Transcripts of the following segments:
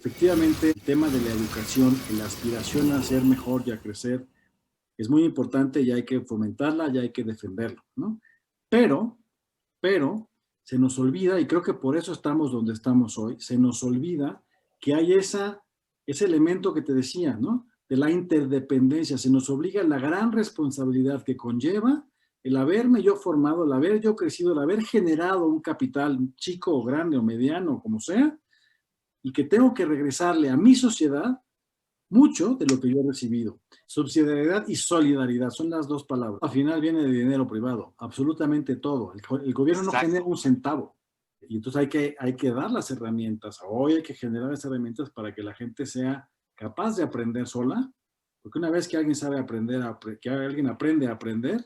Efectivamente, el tema de la educación, la aspiración a ser mejor y a crecer es muy importante y hay que fomentarla y hay que defenderla, ¿no? Pero, pero se nos olvida, y creo que por eso estamos donde estamos hoy, se nos olvida que hay ese elemento que te decía, ¿no? De la interdependencia, se nos obliga la gran responsabilidad que conlleva el haberme yo formado, el haber yo crecido, el haber generado un capital chico o grande o mediano, como sea, y que tengo que regresarle a mi sociedad mucho de lo que yo he recibido. Subsidiariedad y solidaridad son las dos palabras. Al final viene de dinero privado, absolutamente todo. El gobierno no genera Exacto. un centavo. Y entonces hay que dar las herramientas. Hoy hay que generar las herramientas para que la gente sea capaz de aprender sola, porque una vez que alguien sabe aprender, que alguien aprende a aprender,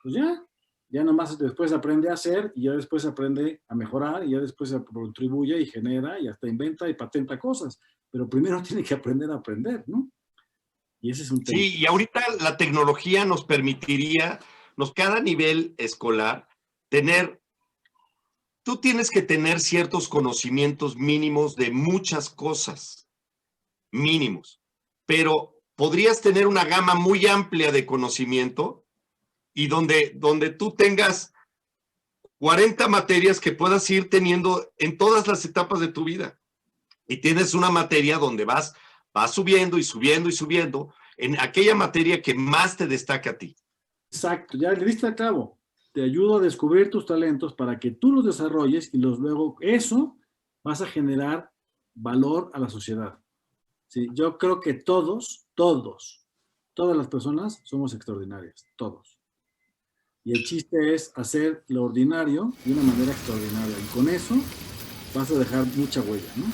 pues ya nomás después aprende a hacer y ya después aprende a mejorar y ya después contribuye y genera y hasta inventa y patenta cosas. Pero primero tiene que aprender a aprender, ¿no? Y ese es un tema. Sí, y ahorita la tecnología nos permitiría, cada nivel escolar, tener, tú tienes que tener ciertos conocimientos mínimos de muchas cosas, mínimos, pero podrías tener una gama muy amplia de conocimiento y donde tú tengas 40 materias que puedas ir teniendo en todas las etapas de tu vida. Y tienes una materia donde vas subiendo y subiendo y subiendo en aquella materia que más te destaca a ti. Exacto, ya le diste a cabo. Te ayudo a descubrir tus talentos para que tú los desarrolles y los luego, eso vas a generar valor a la sociedad. Sí, yo creo que todas las personas somos extraordinarias, todos. Y el chiste es hacer lo ordinario de una manera extraordinaria. Y con eso vas a dejar mucha huella, ¿no?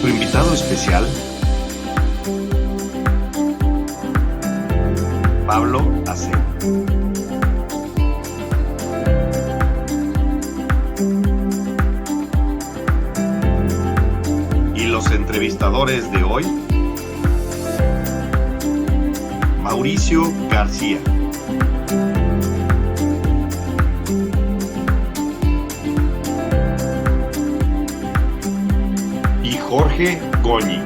Tu invitado especial, Pablo Acedo. Y los entrevistadores de hoy, Mauricio García. Y Jorge Goñi.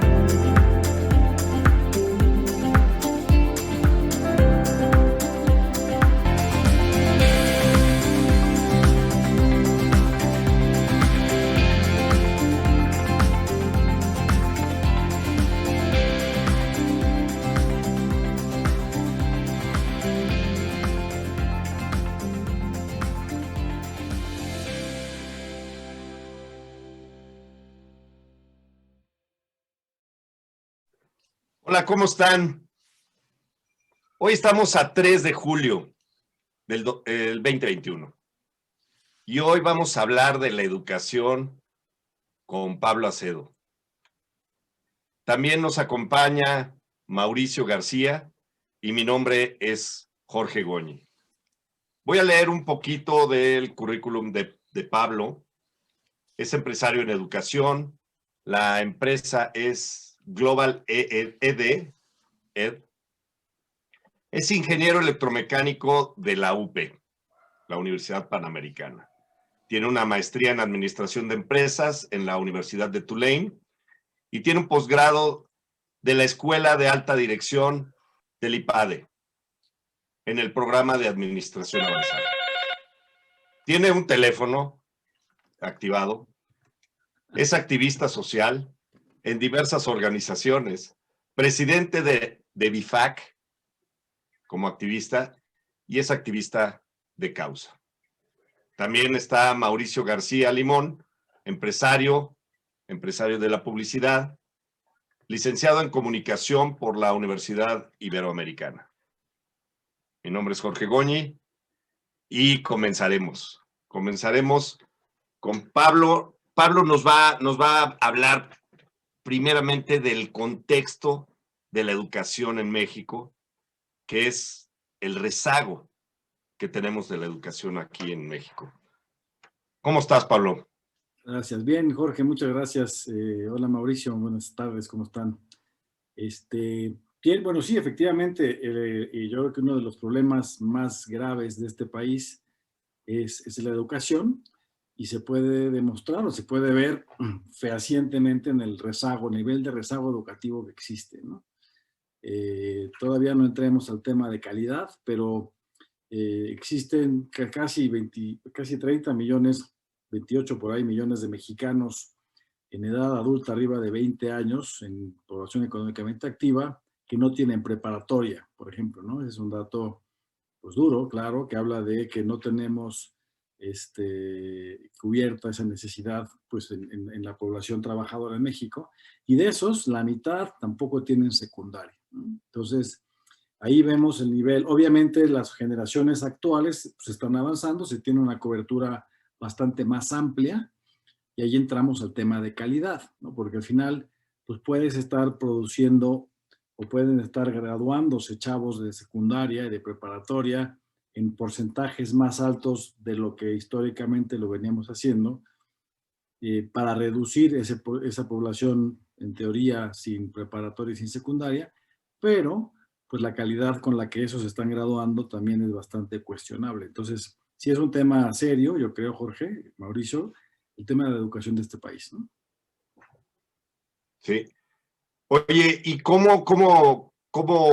Hola, ¿cómo están? Hoy estamos a 3 de julio del 2021 y hoy vamos a hablar de la educación con Pablo Acedo. También nos acompaña Mauricio García y mi nombre es Jorge Goñi. Voy a leer un poquito del currículum de Pablo. Es empresario en educación. La empresa es Global ED. Es ingeniero electromecánico de la UP, la Universidad Panamericana. Tiene una maestría en Administración de Empresas en la Universidad de Tulane y tiene un posgrado de la Escuela de Alta Dirección del IPADE en el programa de Administración Avanzada. Tiene un teléfono activado, es activista social en diversas organizaciones, presidente de BIFAC como activista y es activista de causa. También está Mauricio García Limón, empresario de la publicidad, licenciado en comunicación por la Universidad Iberoamericana. Mi nombre es Jorge Goñi y comenzaremos. Comenzaremos con Pablo. Pablo nos va a hablar primeramente del contexto de la educación en México, que es el rezago que tenemos de la educación aquí en México. ¿Cómo estás, Pablo? Gracias. Bien, Jorge, muchas gracias. Hola, Mauricio, buenas tardes, ¿cómo están? Bien, bueno, sí, efectivamente, y yo creo que uno de los problemas más graves de este país es la educación y se puede demostrar o se puede ver fehacientemente en el rezago, nivel de rezago educativo que existe, ¿no? Todavía no entremos al tema de calidad, pero existen casi 30 millones, 28 por ahí millones de mexicanos en edad adulta arriba de 20 años, en población económicamente activa, que no tienen preparatoria, por ejemplo, ¿no? Ese es un dato, pues duro, claro, que habla de que no tenemos cubierta esa necesidad, pues, en la población trabajadora en México. Y de esos, la mitad tampoco tienen secundaria, ¿no? Entonces, ahí vemos el nivel. Obviamente, las generaciones actuales pues, están avanzando, se tiene una cobertura bastante más amplia, y ahí entramos al tema de calidad, ¿no? Porque al final, pues puedes estar produciendo o pueden estar graduándose chavos de secundaria y de preparatoria en porcentajes más altos de lo que históricamente lo veníamos haciendo, para reducir esa población, en teoría, sin preparatoria y sin secundaria, pero pues la calidad con la que esos están graduando también es bastante cuestionable. Entonces, sí es un tema serio, yo creo, Jorge, Mauricio, el tema de la educación de este país, ¿no? Sí. Oye, ¿y cómo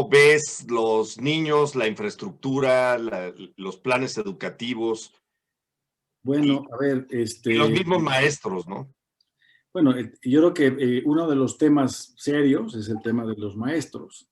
ves los niños, la infraestructura, los planes educativos y, Bueno, a ver, y los mismos maestros, ¿no? bueno, yo creo que uno de los temas serios es el tema de los maestros,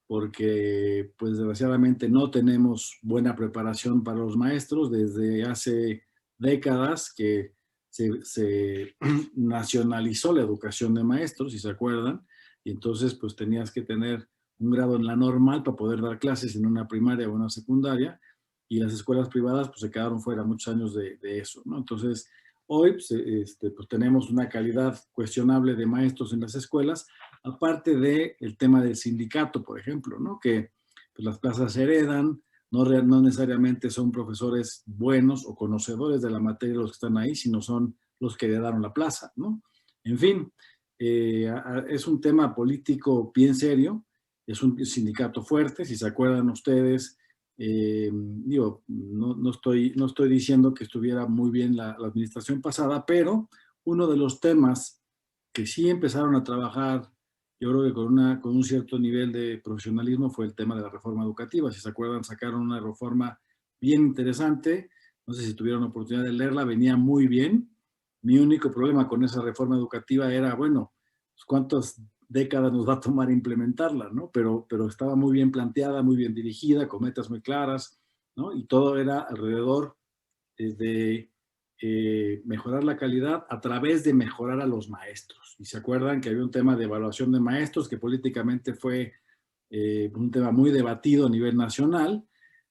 porque pues desgraciadamente no tenemos buena preparación para los maestros desde hace décadas que se nacionalizó la educación de maestros, si se acuerdan, y entonces pues tenías que tener un grado en la normal para poder dar clases en una primaria o una secundaria, y las escuelas privadas pues se quedaron fuera muchos años de eso, ¿no? Entonces, hoy pues tenemos una calidad cuestionable de maestros en las escuelas, aparte del tema del sindicato, por ejemplo, ¿no? Que pues, las plazas se heredan, no necesariamente son profesores buenos o conocedores de la materia los que están ahí, sino son los que heredaron la plaza, ¿no? En fin, es un tema político bien serio, es un sindicato fuerte, si se acuerdan ustedes, digo, no estoy diciendo que estuviera muy bien la administración pasada, pero uno de los temas que sí empezaron a trabajar, yo creo que con un cierto nivel de profesionalismo, fue el tema de la reforma educativa. Si se acuerdan, sacaron una reforma bien interesante. No sé si tuvieron la oportunidad de leerla, venía muy bien. Mi único problema con esa reforma educativa era, bueno, pues, ¿cuántas décadas nos va a tomar implementarla, ¿no? Pero estaba muy bien planteada, muy bien dirigida, con metas muy claras, ¿no? Y todo era alrededor de mejorar la calidad a través de mejorar a los maestros. Y se acuerdan que había un tema de evaluación de maestros que políticamente fue un tema muy debatido a nivel nacional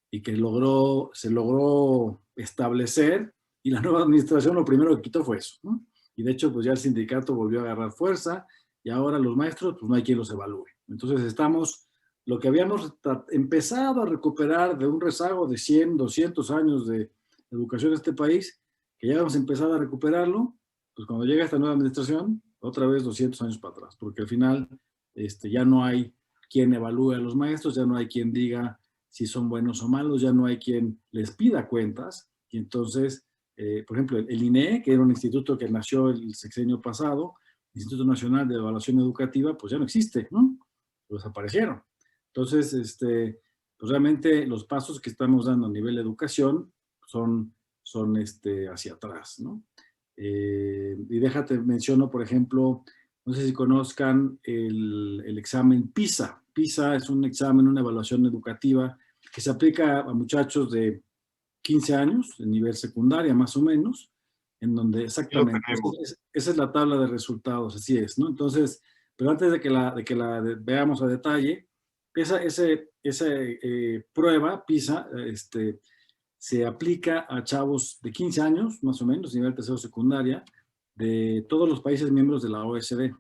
y que se logró establecer, y la nueva administración lo primero que quitó fue eso, ¿no? Y de hecho, pues ya el sindicato volvió a agarrar fuerza y ahora los maestros, pues no hay quien los evalúe. Entonces estamos, lo que habíamos empezado a recuperar de un rezago de 100, 200 años de educación de este país, que ya hemos empezado a recuperarlo, pues cuando llega esta nueva administración, otra vez 200 años para atrás, porque al final ya no hay quien evalúe a los maestros, ya no hay quien diga si son buenos o malos, ya no hay quien les pida cuentas, y entonces, por ejemplo, el INEE, que era un instituto que nació el sexenio pasado, Instituto Nacional de Evaluación Educativa, pues ya no existe, ¿no? Pues desaparecieron. Entonces, pues realmente los pasos que estamos dando a nivel de educación son hacia atrás, ¿no? Y déjate, menciono, por ejemplo, no sé si conozcan el examen PISA. PISA es un examen, una evaluación educativa que se aplica a muchachos de 15 años, en nivel secundaria más o menos, en donde Sí lo exactamente, tenemos. esa es la tabla de resultados, así es, ¿no? Entonces, pero antes de que la veamos a detalle, esa prueba, PISA, se aplica a chavos de 15 años, más o menos, nivel tercero secundaria, de todos los países miembros de la OECD,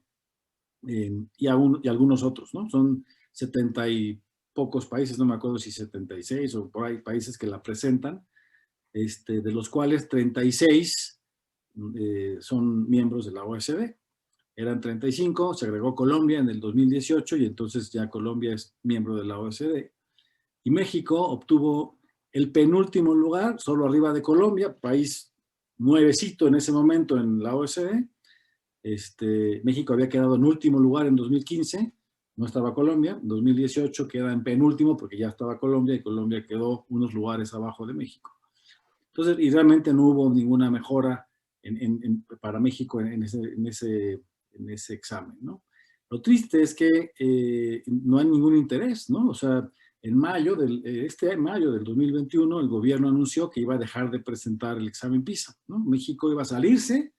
y algunos otros, ¿no? Son 70 y pocos países, no me acuerdo si 76 o por ahí países que la presentan, de los cuales 36 son miembros de la OSD. Eran 35, se agregó Colombia en el 2018 y entonces ya Colombia es miembro de la OSD. Y México obtuvo el penúltimo lugar, solo arriba de Colombia, país nuevecito en ese momento en la OSD. México había quedado en último lugar en 2015, no estaba Colombia. En 2018 queda en penúltimo porque ya estaba Colombia y Colombia quedó unos lugares abajo de México. Entonces, y realmente no hubo ninguna mejora para México en ese examen, ¿no? Lo triste es que no hay ningún interés, ¿no? O sea, mayo del 2021, el gobierno anunció que iba a dejar de presentar el examen PISA, ¿no? México iba a salirse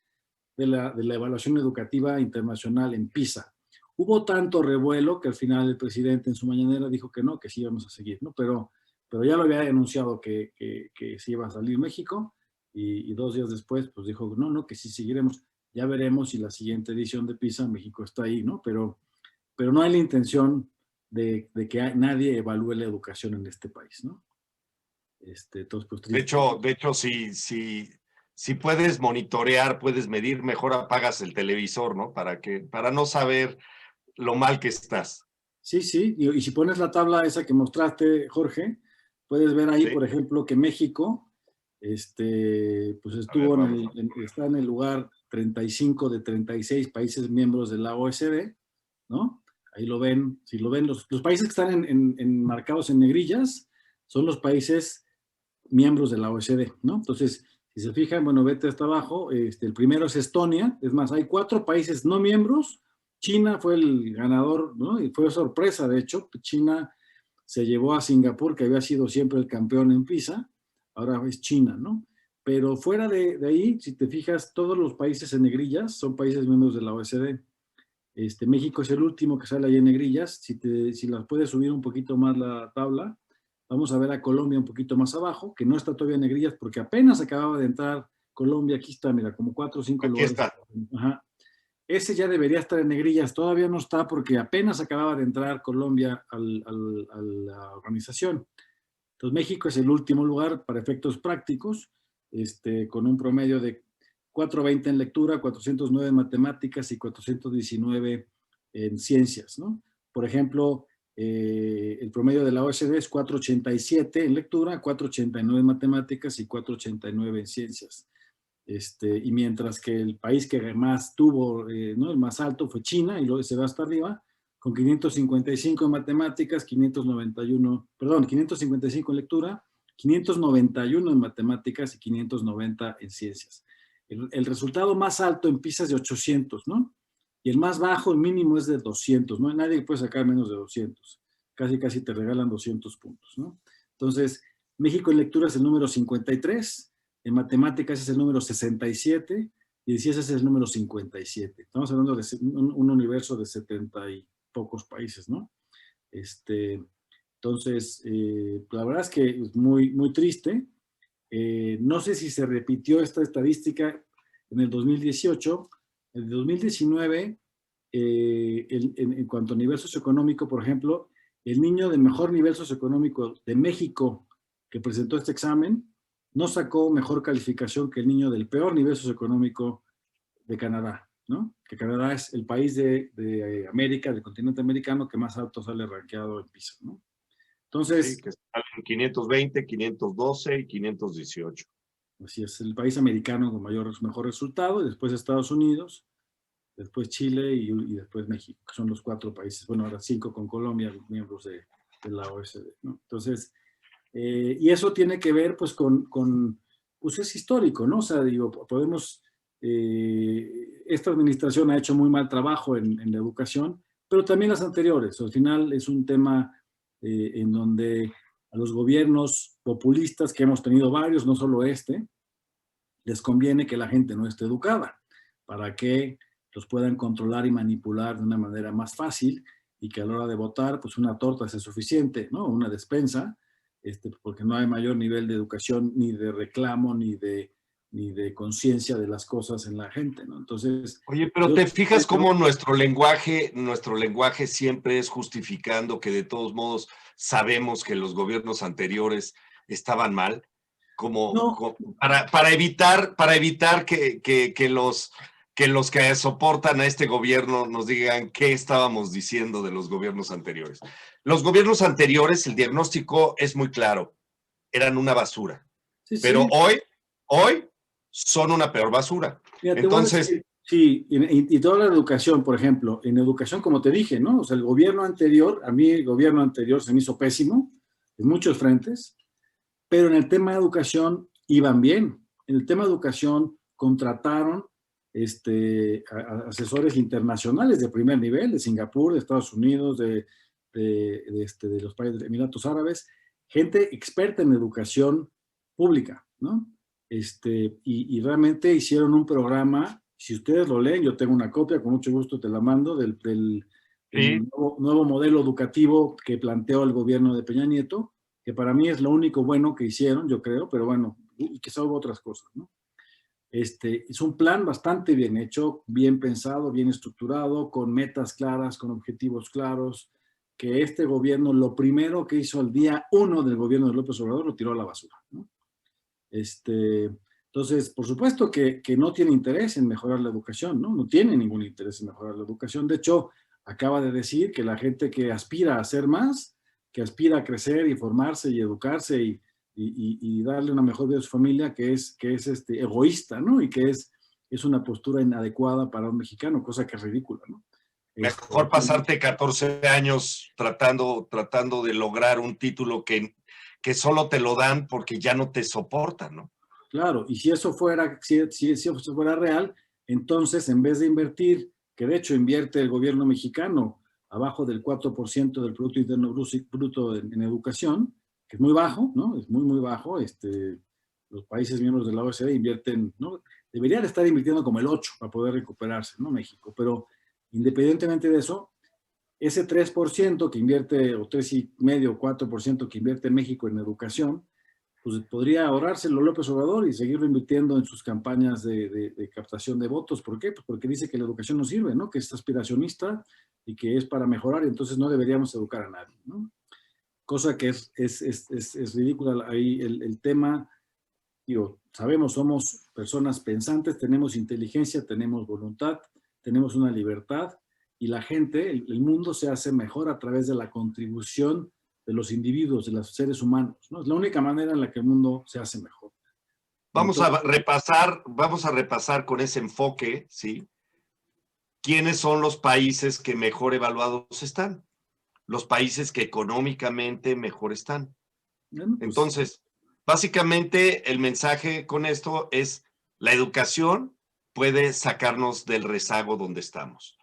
de la evaluación educativa internacional en PISA. Hubo tanto revuelo que al final el presidente en su mañanera dijo que no, que sí íbamos a seguir, ¿no? Pero ya lo había anunciado que se iba a salir México y 2 días después pues dijo, no, que sí seguiremos. Ya veremos si la siguiente edición de PISA México está ahí, ¿no? Pero no hay la intención de que nadie evalúe la educación en este país, ¿no? Entonces, pues triste. De hecho, si puedes monitorear, puedes medir, mejor apagas el televisor, ¿no? Para no saber lo mal que estás. Sí, y si pones la tabla esa que mostraste, Jorge, puedes ver ahí, ¿Sí? por ejemplo, que México, pues está en el lugar 35 de 36 países miembros de la OSD, ¿no? Ahí lo ven, si lo ven, los países que están marcados en negrillas son los países miembros de la OSD, ¿no? Entonces, si se fijan, bueno, vete hasta abajo, el primero es Estonia, es más, hay 4 países no miembros. China fue el ganador, ¿no? Y fue sorpresa, de hecho, China se llevó a Singapur, que había sido siempre el campeón en PISA, ahora es China, ¿no? Pero fuera de ahí, si te fijas, todos los países en negrillas son países miembros de la OSD. México es el último que sale ahí en negrillas. Si las puedes subir un poquito más la tabla, vamos a ver a Colombia un poquito más abajo, que no está todavía en negrillas porque apenas acababa de entrar Colombia. Aquí está, mira, como 4 o 5 Aquí lugares. está. Ajá. Ese ya debería estar en negrillas, todavía no está porque apenas acababa de entrar Colombia a la organización. Entonces México es el último lugar para efectos prácticos, con un promedio de 420 en lectura, 409 en matemáticas y 419 en ciencias, ¿no? Por ejemplo, el promedio de la OSD es 487 en lectura, 489 en matemáticas y 489 en ciencias. Y mientras que el país que más tuvo, ¿no? El más alto fue China, y luego se va hasta arriba, con 555 en matemáticas, 555 en lectura, 591 en matemáticas y 590 en ciencias. El resultado más alto en PISA es de 800, ¿no? Y el más bajo, el mínimo, es de 200, ¿no? Nadie puede sacar menos de 200. Casi te regalan 200 puntos, ¿no? Entonces, México en lectura es el número 53, en matemáticas es el número 67 y en ciencias es el número 57. Estamos hablando de un universo de 70 y pocos países, ¿no? Entonces, la verdad es que es muy, muy triste. No sé si se repitió esta estadística en el 2018. En el 2019, en cuanto a nivel socioeconómico, por ejemplo, el niño de mejor nivel socioeconómico de México que presentó este examen no sacó mejor calificación que el niño del peor nivel socioeconómico de Canadá, ¿no? Que Canadá es el país de América, del continente americano, que más alto sale rankeado en PISA, ¿no? Entonces, Sí, que salen 520, 512 y 518. así es, el país americano con mejor resultado, y después Estados Unidos, después Chile y después México, que son los 4 países, bueno, ahora 5 con Colombia, miembros de la OSD, ¿no? Entonces, y eso tiene que ver, pues, pues es histórico, ¿no? O sea, digo, esta administración ha hecho muy mal trabajo en la educación, pero también las anteriores. Al final es un tema en donde a los gobiernos populistas, que hemos tenido varios, no solo les conviene que la gente no esté educada, para que los puedan controlar y manipular de una manera más fácil y que a la hora de votar, pues una torta sea suficiente, ¿no? Una despensa, porque no hay mayor nivel de educación, ni de reclamo, ni de conciencia de las cosas en la gente, ¿no? Entonces, oye, pero ¿te fijas cómo nuestro lenguaje siempre es justificando que de todos modos sabemos que los gobiernos anteriores estaban mal? No, para evitar que los que soportan a este gobierno nos digan qué estábamos diciendo de los gobiernos anteriores. Los gobiernos anteriores, el diagnóstico es muy claro, eran una basura. sí, Pero sí. hoy son una peor basura. Mira, te voy a Entonces, decir, sí, y toda la educación, por ejemplo, en educación, como te dije, ¿no? O sea, el gobierno anterior, a mí el gobierno anterior se me hizo pésimo en muchos frentes, pero en el tema de educación iban bien. En el tema de educación contrataron asesores internacionales de primer nivel, de Singapur, de Estados Unidos, de los países de Emiratos Árabes, gente experta en educación pública, ¿no? Y realmente hicieron un programa, si ustedes lo leen, yo tengo una copia, con mucho gusto te la mando, del sí, nuevo modelo educativo que planteó el gobierno de Peña Nieto, que para mí es lo único bueno que hicieron, yo creo, pero bueno, y quizá hubo otras cosas, ¿no? Es un plan bastante bien hecho, bien pensado, bien estructurado, con metas claras, con objetivos claros, que este gobierno, lo primero que hizo el día 1 del gobierno de López Obrador, lo tiró a la basura, ¿no? Entonces, por supuesto que no tiene interés en mejorar la educación, ¿no? No tiene ningún interés en mejorar la educación. De hecho, acaba de decir que la gente que aspira a hacer más, que aspira a crecer y formarse y educarse y darle una mejor vida a su familia, que es egoísta, ¿no? Y que es una postura inadecuada para un mexicano, cosa que es ridícula, ¿no? mejor pasarte 14 años tratando de lograr un título que solo te lo dan porque ya no te soportan, ¿no? Claro, y si eso fuera, si eso fuera real, entonces en vez de invertir, que de hecho invierte el gobierno mexicano abajo del 4% del Producto Interno Bruto en educación, que es muy bajo, ¿no? Es muy, muy bajo. Los países miembros de la OECD invierten, ¿no? Deberían estar invirtiendo como el 8 para poder recuperarse, ¿no? México, pero independientemente de eso, ese 3% que invierte, o 3,5, 4% que invierte México en educación, pues podría ahorrárselo López Obrador y seguirlo invirtiendo en sus campañas de captación de votos. ¿Por qué? Pues porque dice que la educación no sirve, ¿no? Que es aspiracionista y que es para mejorar, y entonces no deberíamos educar a nadie, ¿no? Cosa que es ridícula ahí el tema. Digo, sabemos, somos personas pensantes, tenemos inteligencia, tenemos voluntad, tenemos una libertad, y la gente, el mundo se hace mejor a través de la contribución de los individuos, de los seres humanos, ¿no? Es la única manera en la que el mundo se hace mejor. Entonces, Vamos a repasar con ese enfoque, ¿sí? ¿Quiénes son los países que mejor evaluados están? Los países que económicamente mejor están. bueno, pues Entonces, básicamente el mensaje con esto es la educación puede sacarnos del rezago donde estamos.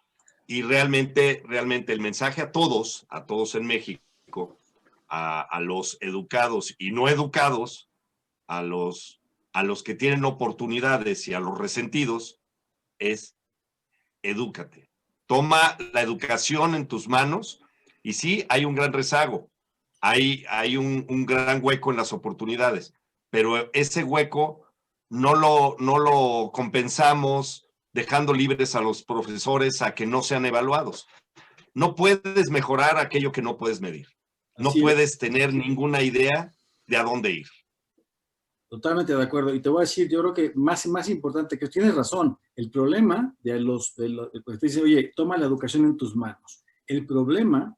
Y realmente el mensaje a todos en México, a los educados y no educados, a los que tienen oportunidades y a los resentidos, es edúcate. Toma la educación en tus manos y sí, hay un gran rezago, hay un gran hueco en las oportunidades, pero ese hueco no lo compensamos dejando libres a los profesores a que no sean evaluados. No puedes mejorar aquello que no puedes medir. No así es. puedes tener ninguna idea de a dónde ir. Totalmente de acuerdo. Y te voy a decir, yo creo que más importante, que tienes razón, el problema pues te dice, oye, toma la educación en tus manos. El problema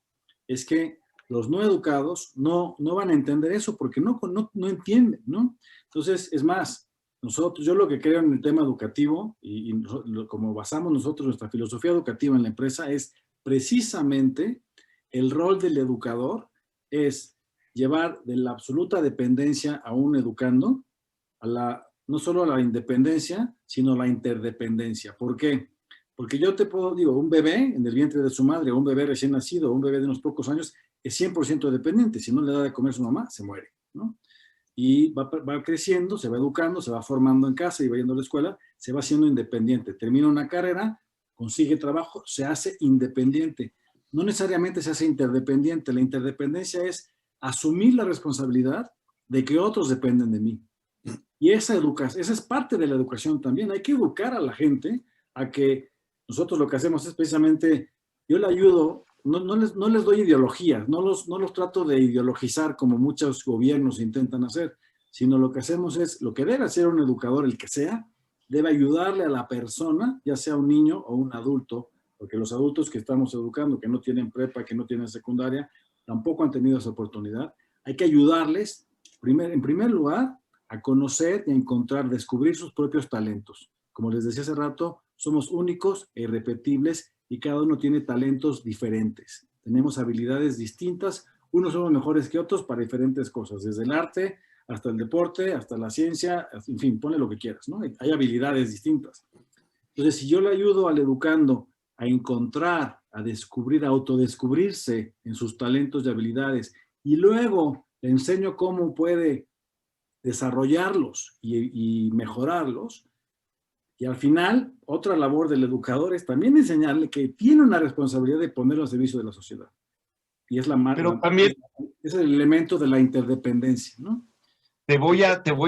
es que los no educados no van a entender eso porque no entienden, ¿no? Entonces, es más, yo lo que creo en el tema educativo como basamos nosotros nuestra filosofía educativa en la empresa es precisamente el rol del educador es llevar de la absoluta dependencia a un educando no solo a la independencia, sino a la interdependencia. ¿Por qué? Porque yo te puedo, digo, un bebé en el vientre de su madre, un bebé recién nacido, un bebé de unos pocos años, es 100% dependiente. Si no le da de comer a su mamá, se muere, ¿no? Y va creciendo, se va educando, se va formando en casa y va yendo a la escuela, se va haciendo independiente. Termina una carrera, consigue trabajo, se hace independiente. No necesariamente se hace interdependiente. La interdependencia es asumir la responsabilidad de que otros dependen de mí. Y esa es parte de la educación también. Hay que educar a la gente a que nosotros lo que hacemos es precisamente, yo le ayudo, no les doy ideologías, no los trato de ideologizar como muchos gobiernos intentan hacer. sino lo que hacemos es, lo que debe hacer un educador, el que sea, debe ayudarle a la persona, ya sea un niño o un adulto, porque los adultos que estamos educando, que no tienen prepa, que no tienen secundaria, tampoco han tenido esa oportunidad. Hay que ayudarles, en primer lugar, a conocer y a encontrar, descubrir sus propios talentos. Como les decía hace rato, somos únicos e irrepetibles y cada uno tiene talentos diferentes. Tenemos habilidades distintas, unos somos mejores que otros para diferentes cosas, desde el arte hasta el deporte, hasta la ciencia, en fin, ponle lo que quieras, ¿no? Hay habilidades distintas. Entonces, si yo le ayudo al educando a encontrar, a descubrir, a autodescubrirse en sus talentos y habilidades, y luego le enseño cómo puede desarrollarlos y mejorarlos, y al final, otra labor del educador es también enseñarle que tiene una responsabilidad de ponerlo al servicio de la sociedad. Y es Pero también es el elemento de la interdependencia, ¿no? te voy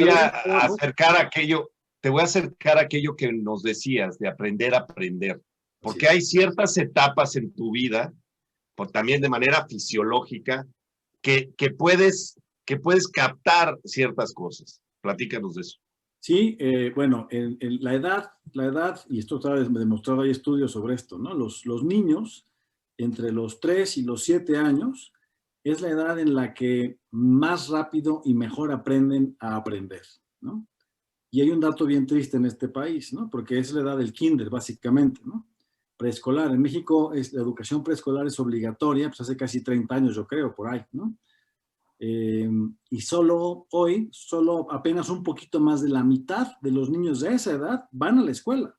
a acercar aquello, te voy a acercar aquello que nos decías de aprender a aprender. Porque hay ciertas etapas en tu vida, también de manera fisiológica, que puedes captar ciertas cosas. Platícanos de eso. Sí, bueno, la edad, y esto está demostrado, hay estudios sobre esto, ¿no? Los niños entre los 3 y los 7 años es la edad en la que más rápido y mejor aprenden a aprender, ¿no? Y hay un dato bien triste en este país, ¿no? Porque es la edad del kinder, básicamente, ¿no? Preescolar. En México la educación preescolar es obligatoria, pues hace casi 30 años, yo creo, por ahí, ¿no? Y solo apenas un poquito más de la mitad de los niños de esa edad van a la escuela.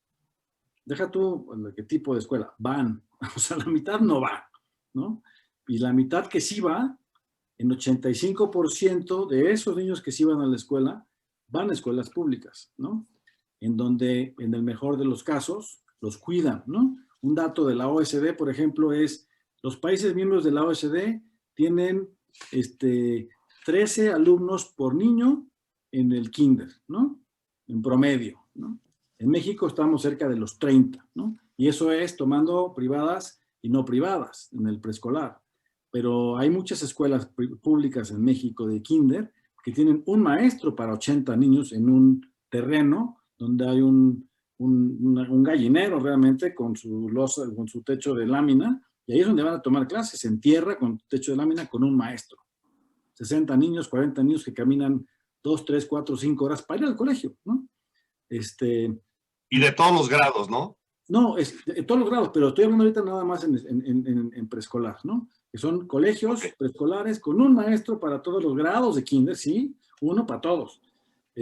Deja tú qué tipo de escuela, van. O sea, la mitad no va, ¿no? Y la mitad que sí va, en 85% de esos niños que sí van a la escuela, van a escuelas públicas, ¿no? En donde, en el mejor de los casos, los cuidan, ¿no? Un dato de la OSD, por ejemplo, es los países miembros de la OSD tienen 13 alumnos por niño en el kinder, ¿no? En promedio, ¿no? En México estamos cerca de los 30, ¿no? Y eso es tomando privadas y no privadas en el preescolar. Pero hay muchas escuelas públicas en México de kinder que tienen un maestro para 80 niños en un terreno donde hay un gallinero realmente con su losa, con su techo de lámina, y ahí es donde van a tomar clases, en tierra, con techo de lámina, con un maestro. 60 niños, 40 niños que caminan 2, 3, 4, 5 horas para ir al colegio, ¿no? Y de todos los grados, ¿no? No, de todos los grados, pero estoy hablando ahorita nada más en preescolar, ¿no? Que son colegios preescolares con un maestro para todos los grados de kinder, ¿sí? Uno para todos.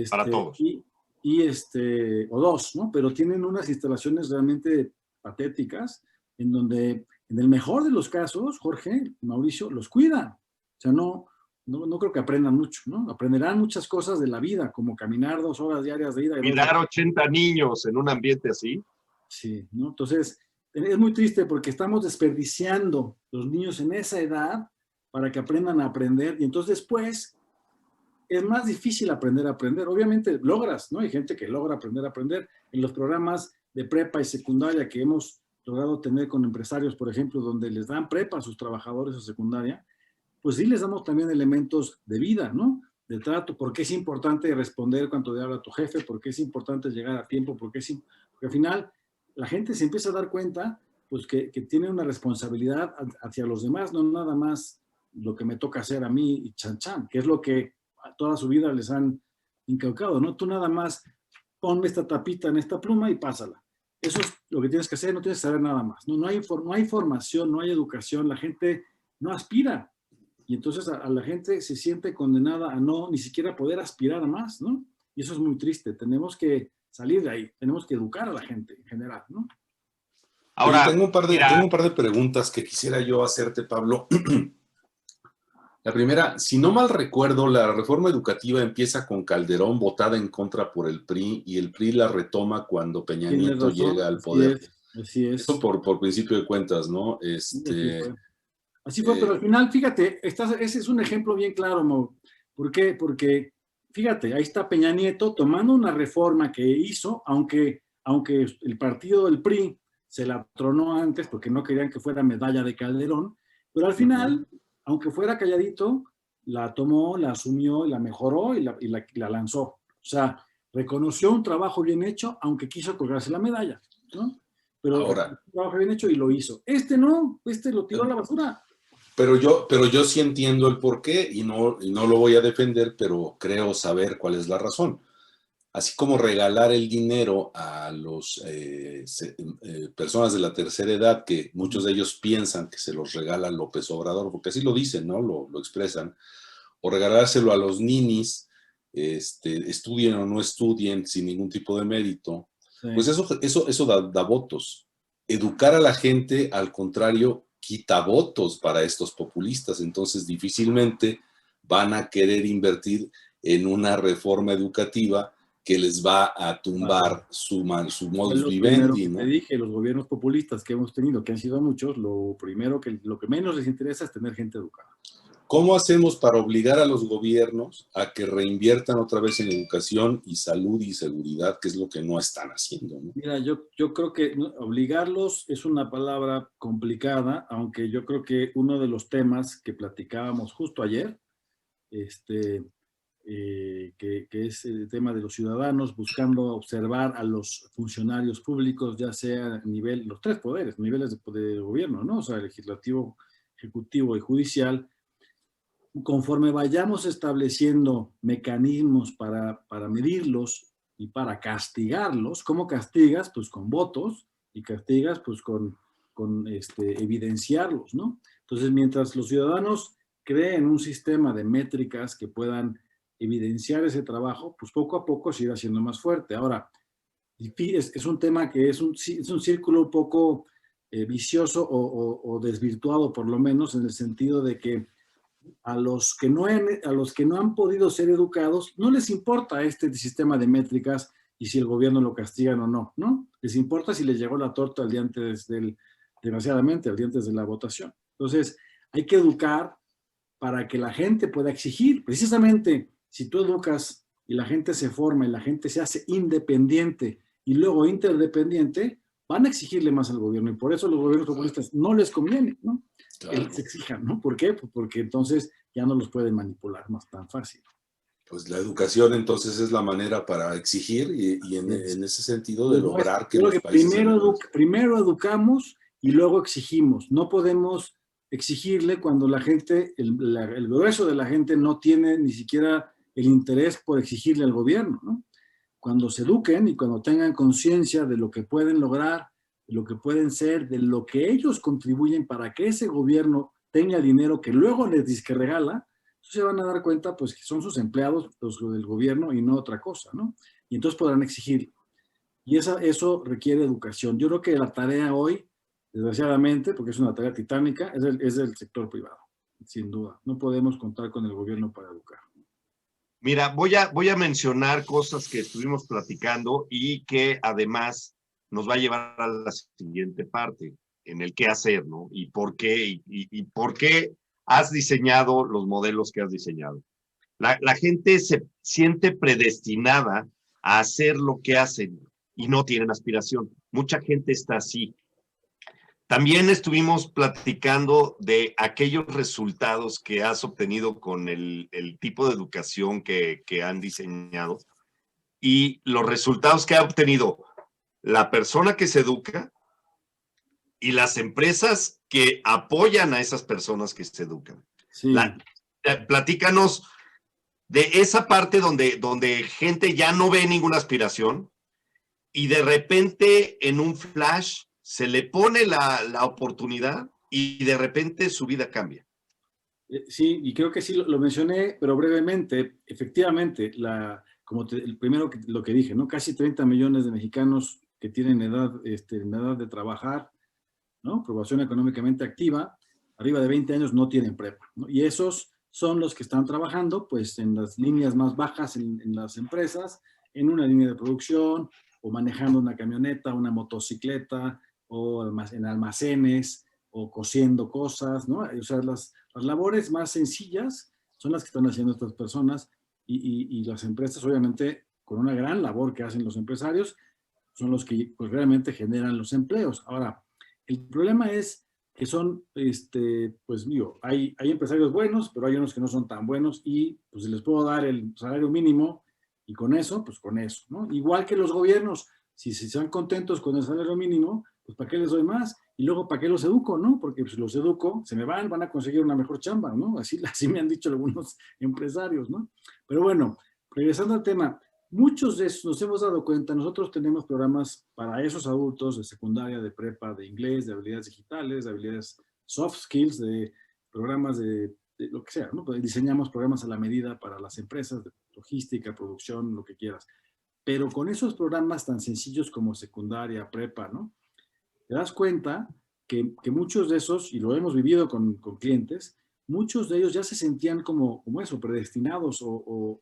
Para todos. O dos, ¿no? Pero tienen unas instalaciones realmente patéticas en donde, en el mejor de los casos, Jorge, Mauricio, los cuidan. O sea, no creo que aprendan mucho, ¿no? Aprenderán muchas cosas de la vida, como caminar 2 horas diarias de ida. Cuidar 80 niños en un ambiente así. Sí, ¿no? Entonces, es muy triste porque estamos desperdiciando los niños en esa edad para que aprendan a aprender y entonces después es más difícil aprender a aprender. Obviamente logras, ¿no? Hay gente que logra aprender a aprender en los programas de prepa y secundaria que hemos logrado tener con empresarios, por ejemplo, donde les dan prepa a sus trabajadores o secundaria, pues sí les damos también elementos de vida, ¿no? De trato, porque es importante responder cuando te habla tu jefe, porque es importante llegar a tiempo, porque al final la gente se empieza a dar cuenta pues que tiene una responsabilidad hacia los demás, no nada más lo que me toca hacer a mí y chan chan, que es lo que toda su vida les han inculcado, ¿no? Tú nada más ponme esta tapita en esta pluma y pásala. Eso es lo que tienes que hacer, no tienes que saber nada más. No hay formación, no hay educación, la gente no aspira. Y entonces a la gente se siente condenada a no ni siquiera poder aspirar a más, ¿no? Y eso es muy triste. Tenemos que salir de ahí, tenemos que educar a la gente en general, ¿no? Ahora, oye, tengo un par de preguntas que quisiera yo hacerte, Pablo. La primera, si no mal recuerdo, la reforma educativa empieza con Calderón votada en contra por el PRI y el PRI la retoma cuando Peña Nieto llega al poder. Así es. Eso por principio de cuentas, ¿no? Así fue, pero al final, fíjate, ese es un ejemplo bien claro, Mau. ¿Por qué? Porque, fíjate, ahí está Peña Nieto tomando una reforma que hizo, aunque el partido del PRI se la tronó antes porque no querían que fuera medalla de Calderón, pero al final, aunque fuera calladito, la tomó, la asumió, y la mejoró y la lanzó. O sea, reconoció un trabajo bien hecho, aunque quiso colgarse la medalla, ¿no? Pero ahora, un trabajo bien hecho y lo hizo. Este no, este lo tiró a la basura. Pero yo sí entiendo el porqué y no lo voy a defender, pero creo saber cuál es la razón. Así como regalar el dinero a los personas de la tercera edad, que muchos de ellos piensan que se los regala López Obrador, porque así lo dicen, ¿no? Lo expresan. O regalárselo a los ninis, estudien o no estudien, sin ningún tipo de mérito. Sí. Pues eso da votos. Educar a la gente, al contrario, quita votos para estos populistas. Entonces, difícilmente van a querer invertir en una reforma educativa que les va a tumbar su modus vivendi, ¿no? Te dije, los gobiernos populistas que hemos tenido, que han sido muchos, lo que menos les interesa es tener gente educada. ¿Cómo hacemos para obligar a los gobiernos a que reinviertan otra vez en educación y salud y seguridad, que es lo que no están haciendo, ¿no? Mira, yo creo que obligarlos es una palabra complicada, aunque yo creo que uno de los temas que platicábamos justo ayer, que es el tema de los ciudadanos buscando observar a los funcionarios públicos, ya sea a nivel, los tres poderes, niveles de gobierno, ¿no? O sea, legislativo, ejecutivo y judicial. Conforme vayamos estableciendo mecanismos para medirlos y para castigarlos, ¿cómo castigas? Pues con votos, y castigas pues con evidenciarlos, ¿no? Entonces, mientras los ciudadanos creen un sistema de métricas que puedan evidenciar ese trabajo, pues poco a poco se irá haciendo más fuerte. Ahora, es un tema que es un círculo un poco vicioso o desvirtuado, por lo menos, en el sentido de que a los que no han podido ser educados, no les importa este sistema de métricas y si el gobierno lo castigan o no, ¿no? Les importa si les llegó la torta al día antes desgraciadamente, al día antes de la votación. Entonces, hay que educar para que la gente pueda exigir. Precisamente, si tú educas y la gente se forma y la gente se hace independiente y luego interdependiente, van a exigirle más al gobierno y por eso los gobiernos populistas no les conviene, ¿no? Claro. Que les exijan, ¿no? ¿Por qué? Pues porque entonces ya no los pueden manipular más tan fácil. Pues la educación entonces es la manera para exigir y en ese sentido de lograr que los países... Primero educamos y luego exigimos. No podemos exigirle cuando la gente, el grueso de la gente no tiene ni siquiera el interés por exigirle al gobierno, ¿no? Cuando se eduquen y cuando tengan conciencia de lo que pueden lograr, de lo que pueden ser, de lo que ellos contribuyen para que ese gobierno tenga dinero que luego les dice que regala, se van a dar cuenta pues que son sus empleados los del gobierno y no otra cosa, ¿no? Y entonces podrán exigir. Y eso requiere educación. Yo creo que la tarea hoy, desgraciadamente, porque es una tarea titánica, es del sector privado, sin duda. No podemos contar con el gobierno para educar. Mira, voy a mencionar cosas que estuvimos platicando y que además nos va a llevar a la siguiente parte, en el qué hacer, ¿no? Y por qué, y por qué has diseñado los modelos que has diseñado. La gente se siente predestinada a hacer lo que hacen y no tienen aspiración. Mucha gente está así. También estuvimos platicando de aquellos resultados que has obtenido con el tipo de educación que han diseñado y los resultados que ha obtenido la persona que se educa y las empresas que apoyan a esas personas que se educan. Sí. Platícanos de esa parte donde gente ya no ve ninguna aspiración y de repente en un flash se le pone la oportunidad y de repente su vida cambia. Sí, y creo que sí lo mencioné, pero brevemente. Efectivamente, el primero lo que dije, ¿no? Casi 30 millones de mexicanos que tienen edad de trabajar, ¿no? Población económicamente activa, arriba de 20 años no tienen prepa, ¿no? Y esos son los que están trabajando, pues, en las líneas más bajas en las empresas, en una línea de producción, o manejando una camioneta, una motocicleta, o en almacenes, o cosiendo cosas, ¿no? O sea, las labores más sencillas son las que están haciendo estas personas y las empresas, obviamente, con una gran labor que hacen los empresarios, son los que pues, realmente generan los empleos. Ahora, el problema es que son, pues digo, hay empresarios buenos, pero hay unos que no son tan buenos y pues les puedo dar el salario mínimo y con eso, pues con eso, ¿no? Igual que los gobiernos, si se están contentos con el salario mínimo, pues ¿para qué les doy más? Y luego ¿para qué los educo, no? Porque si los educo, se me van a conseguir una mejor chamba, ¿no? Así me han dicho algunos empresarios, ¿no? Pero bueno, regresando al tema, muchos de esos nos hemos dado cuenta, nosotros tenemos programas para esos adultos de secundaria, de prepa, de inglés, de habilidades digitales, de habilidades soft skills, de programas de lo que sea, ¿no? Pues diseñamos programas a la medida para las empresas, de logística, producción, lo que quieras. Pero con esos programas tan sencillos como secundaria, prepa, ¿no? Te das cuenta que muchos de esos, y lo hemos vivido con clientes, muchos de ellos ya se sentían como eso, predestinados o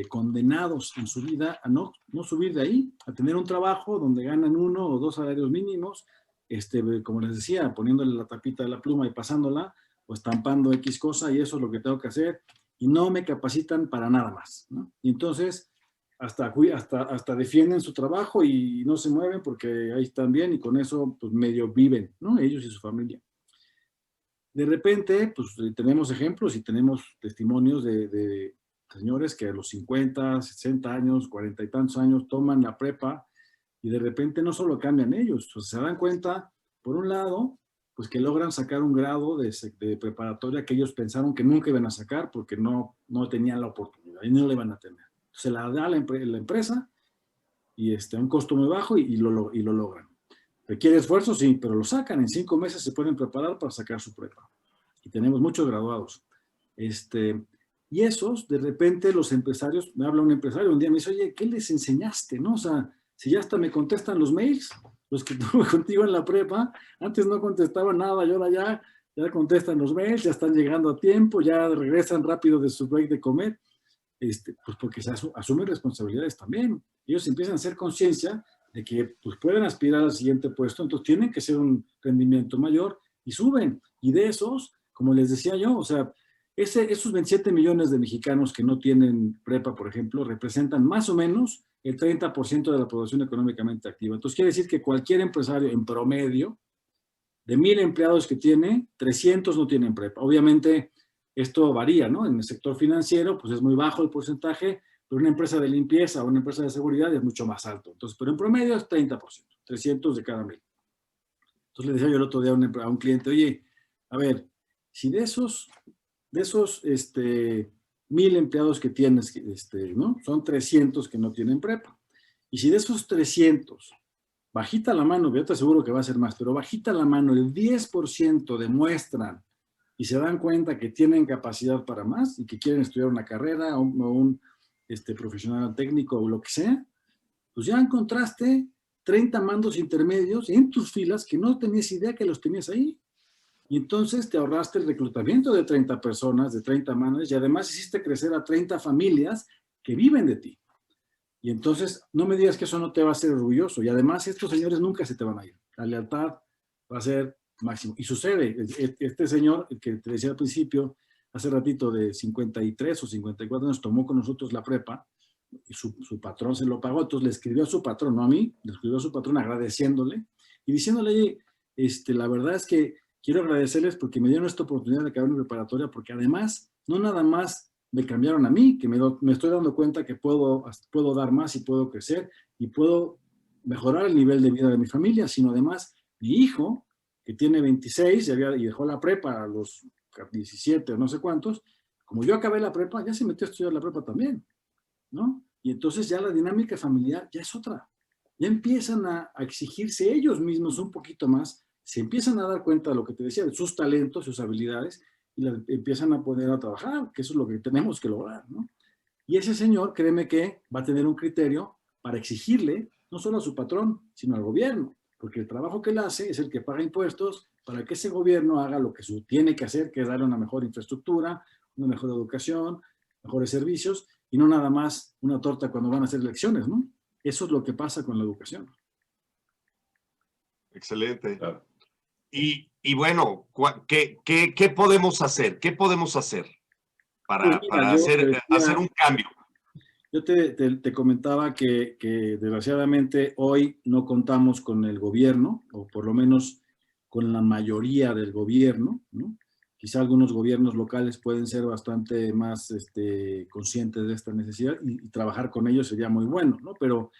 condenados en su vida a no subir de ahí, a tener un trabajo donde ganan 1 o 2 salarios mínimos, como les decía, poniéndole la tapita de la pluma y pasándola, o estampando X cosa, y eso es lo que tengo que hacer, y no me capacitan para nada más, ¿no? Y entonces, hasta defienden su trabajo y no se mueven porque ahí están bien, y con eso, pues medio viven, ¿no? Ellos y su familia. De repente, pues tenemos ejemplos y tenemos testimonios de señores que a los 50, 60 años, 40 y tantos años toman la prepa y de repente no solo cambian ellos, pues se dan cuenta, por un lado, pues que logran sacar un grado de preparatoria que ellos pensaron que nunca iban a sacar porque no tenían la oportunidad y no la iban a tener. Se la da la empresa y a un costo muy bajo y lo logran. Requiere esfuerzo, sí, pero lo sacan. En 5 meses se pueden preparar para sacar su prepa. Y tenemos muchos graduados. Y esos, de repente, los empresarios, me habla un empresario un día, me dice, oye, ¿qué les enseñaste? ¿No? O sea, si ya hasta me contestan los mails, los que tuve contigo en la prepa, antes no contestaban nada, y ahora ya contestan los mails, ya están llegando a tiempo, ya regresan rápido de su break de comer, pues porque se asumen responsabilidades también. Ellos empiezan a hacer conciencia de que pues, pueden aspirar al siguiente puesto, entonces tienen que ser un rendimiento mayor y suben. Y de esos, como les decía yo, o sea, esos 27 millones de mexicanos que no tienen prepa, por ejemplo, representan más o menos el 30% de la población económicamente activa. Entonces quiere decir que cualquier empresario en promedio, de 1,000 empleados que tiene, 300 no tienen prepa. Obviamente esto varía, ¿no? En el sector financiero, pues es muy bajo el porcentaje, pero una empresa de limpieza o una empresa de seguridad es mucho más alto. Entonces, pero en promedio es 30%, 300 de cada 1,000. Entonces le decía yo el otro día a un cliente, oye, a ver, si de esos 1,000 empleados que tienes, ¿no? Son 300 que no tienen prepa. Y si de esos 300, bajita la mano, yo te aseguro que va a ser más, pero bajita la mano, el 10% demuestran y se dan cuenta que tienen capacidad para más y que quieren estudiar una carrera o un profesional técnico o lo que sea, pues ya encontraste 30 mandos intermedios en tus filas que no tenías idea que los tenías ahí. Y entonces te ahorraste el reclutamiento de 30 personas, de 30 managers, y además hiciste crecer a 30 familias que viven de ti. Y entonces, no me digas que eso no te va a hacer orgulloso. Y además, estos señores nunca se te van a ir. La lealtad va a ser máximo. Y sucede, este señor, el que te decía al principio, hace ratito de 53 o 54 años, tomó con nosotros la prepa, y su patrón se lo pagó, entonces le escribió a su patrón, no a mí, le escribió a su patrón agradeciéndole y diciéndole, la verdad es que quiero agradecerles porque me dieron esta oportunidad de acabar mi preparatoria, porque además, no nada más me cambiaron a mí, que me estoy dando cuenta que puedo dar más y puedo crecer y puedo mejorar el nivel de vida de mi familia, sino además mi hijo, que tiene 26 y dejó la prepa a los 17 o no sé cuántos, como yo acabé la prepa, ya se metió a estudiar la prepa también, ¿no? Y entonces ya la dinámica familiar ya es otra. Ya empiezan a exigirse ellos mismos un poquito más, se empiezan a dar cuenta de lo que te decía, de sus talentos, sus habilidades, y las empiezan a poner a trabajar, que eso es lo que tenemos que lograr, ¿no? Y ese señor, créeme que va a tener un criterio para exigirle, no solo a su patrón, sino al gobierno, porque el trabajo que él hace es el que paga impuestos para que ese gobierno haga lo que tiene que hacer, que es darle una mejor infraestructura, una mejor educación, mejores servicios, y no nada más una torta cuando van a hacer elecciones, ¿no? Eso es lo que pasa con la educación. Excelente. Claro. Y bueno, ¿qué podemos hacer? ¿Qué podemos hacer para hacer un cambio? Yo te comentaba que desgraciadamente hoy no contamos con el gobierno, o por lo menos con la mayoría del gobierno, ¿no? Quizá algunos gobiernos locales pueden ser bastante más conscientes de esta necesidad y trabajar con ellos sería muy bueno, ¿no? Pero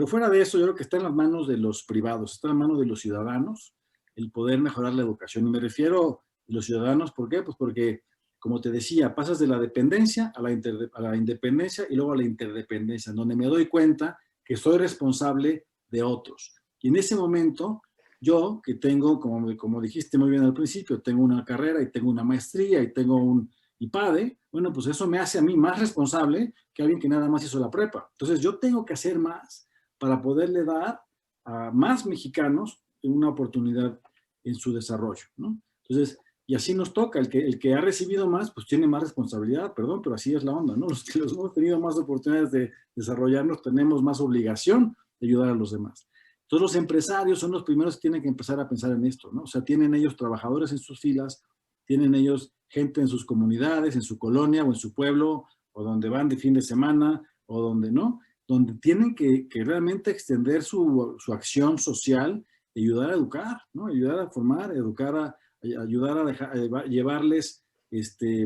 fuera de eso, yo creo que está en las manos de los privados, está en las manos de los ciudadanos el poder mejorar la educación. Y me refiero a los ciudadanos, ¿por qué? Pues porque, como te decía, pasas de la dependencia a la independencia y luego a la interdependencia, donde me doy cuenta que soy responsable de otros. Y en ese momento, yo que tengo, como dijiste muy bien al principio, tengo una carrera y tengo una maestría y tengo un IPADE, bueno, pues eso me hace a mí más responsable que alguien que nada más hizo la prepa. Entonces yo tengo que hacer más para poderle dar a más mexicanos una oportunidad en su desarrollo, ¿no? Entonces, y así nos toca, el que ha recibido más, pues tiene más responsabilidad, perdón, pero así es la onda, ¿no? Los que hemos tenido más oportunidades de desarrollarnos, tenemos más obligación de ayudar a los demás. Entonces, los empresarios son los primeros que tienen que empezar a pensar en esto, ¿no? O sea, tienen ellos trabajadores en sus filas, tienen ellos gente en sus comunidades, en su colonia o en su pueblo, o donde van de fin de semana, o donde no, donde tienen que realmente extender su acción social y ayudar a educar, ¿no? Ayudar a formar, educar, ayudar a llevarles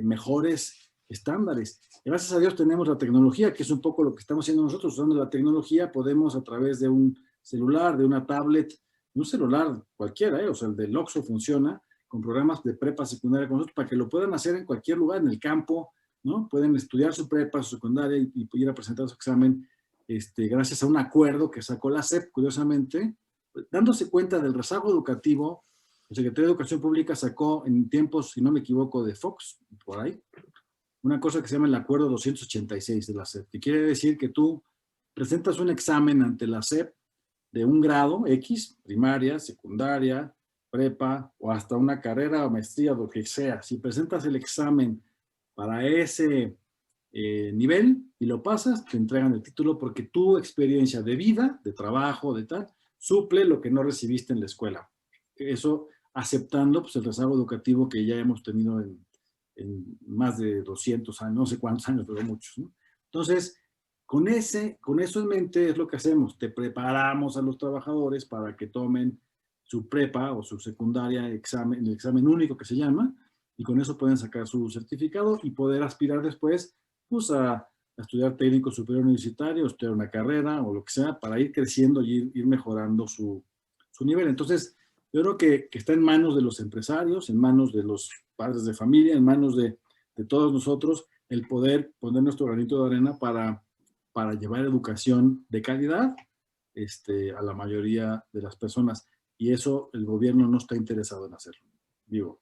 mejores estándares. Gracias a Dios tenemos la tecnología, que es un poco lo que estamos haciendo nosotros. Usando la tecnología podemos a través de un celular, de una tablet, de un celular cualquiera, o sea, el del Oxxo funciona, con programas de prepa secundaria con nosotros, para que lo puedan hacer en cualquier lugar, en el campo, ¿no? Pueden estudiar su prepa, su secundaria y ir a presentar su examen gracias a un acuerdo que sacó la SEP, curiosamente, dándose cuenta del rezago educativo. El secretario de Educación Pública sacó en tiempos, si no me equivoco, de Fox, por ahí, una cosa que se llama el Acuerdo 286 de la SEP, que quiere decir que tú presentas un examen ante la SEP de un grado X, primaria, secundaria, prepa, o hasta una carrera o maestría, lo que sea. Si presentas el examen para ese nivel y lo pasas, te entregan el título porque tu experiencia de vida, de trabajo, de tal, suple lo que no recibiste en la escuela. Eso aceptando pues, el rezago educativo que ya hemos tenido en más de 200 años, no sé cuántos años, pero muchos, ¿no? Entonces, con eso en mente es lo que hacemos. Te preparamos a los trabajadores para que tomen su prepa o su secundaria, el examen único que se llama, y con eso pueden sacar su certificado y poder aspirar después pues, a estudiar técnico superior universitario, estudiar una carrera o lo que sea, para ir creciendo y ir mejorando su nivel. Entonces, yo creo que está en manos de los empresarios, en manos de los padres de familia, en manos de todos nosotros, el poder poner nuestro granito de arena para llevar educación de calidad a la mayoría de las personas. Y eso el gobierno no está interesado en hacerlo. Digo,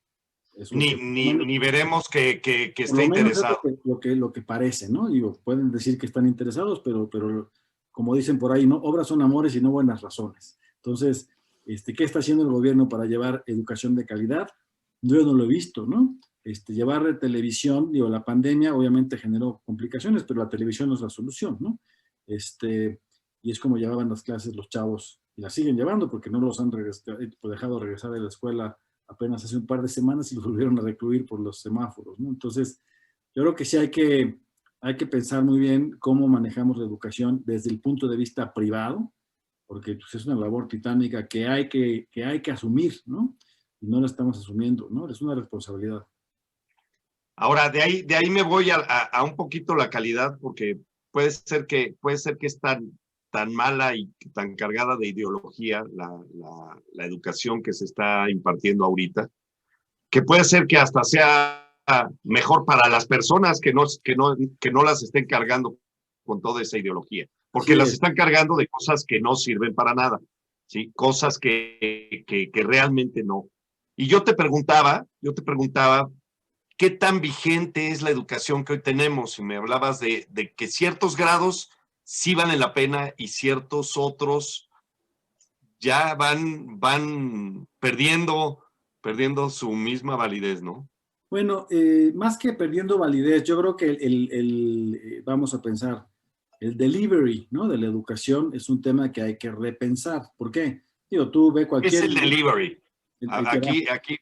ni veremos que esté interesado. Lo que parece, ¿no? Digo, pueden decir que están interesados, pero como dicen por ahí, ¿no? Obras son amores y no buenas razones. Entonces, ¿qué está haciendo el gobierno para llevar educación de calidad? Yo no lo he visto, ¿no? Llevar televisión, digo, la pandemia obviamente generó complicaciones, pero la televisión no es la solución, ¿no? Y es como llevaban las clases los chavos, y las siguen llevando porque no los han dejado regresar de la escuela apenas hace un par de semanas y los volvieron a recluir por los semáforos, ¿no? Entonces, yo creo que sí hay que pensar muy bien cómo manejamos la educación desde el punto de vista privado, porque pues, es una labor titánica que hay que asumir, ¿no? Y no la estamos asumiendo, ¿no? Es una responsabilidad. Ahora, de ahí me voy a un poquito la calidad, porque puede ser que es tan mala y tan cargada de ideología la educación que se está impartiendo ahorita, que puede ser que hasta sea mejor para las personas que no las estén cargando con toda esa ideología, porque las están cargando de cosas que no sirven para nada, ¿sí? Cosas que realmente no. Y yo te preguntaba, ¿qué tan vigente es la educación que hoy tenemos? Y me hablabas de que ciertos grados sí valen la pena y ciertos otros ya van perdiendo su misma validez, ¿no? Bueno, más que perdiendo validez, yo creo que vamos a pensar, el delivery, ¿no? De la educación es un tema que hay que repensar. ¿Por qué? Digo, tú ve cualquier... ¿Qué es el delivery? Aquí.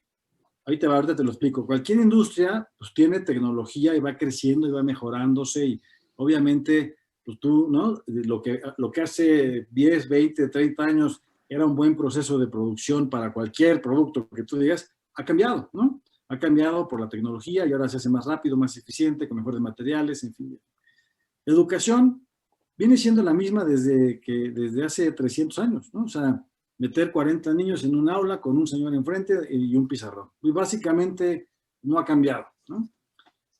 Ahorita te lo explico. Cualquier industria, pues tiene tecnología y va creciendo y va mejorándose y obviamente, pues tú, ¿no? Lo que hace 10, 20, 30 años era un buen proceso de producción para cualquier producto que tú digas, ha cambiado, ¿no? Ha cambiado por la tecnología y ahora se hace más rápido, más eficiente, con mejores materiales, en fin. La educación viene siendo la misma desde hace 300 años, ¿no? O sea, meter 40 niños en un aula con un señor enfrente y un pizarrón. Y básicamente no ha cambiado, ¿no?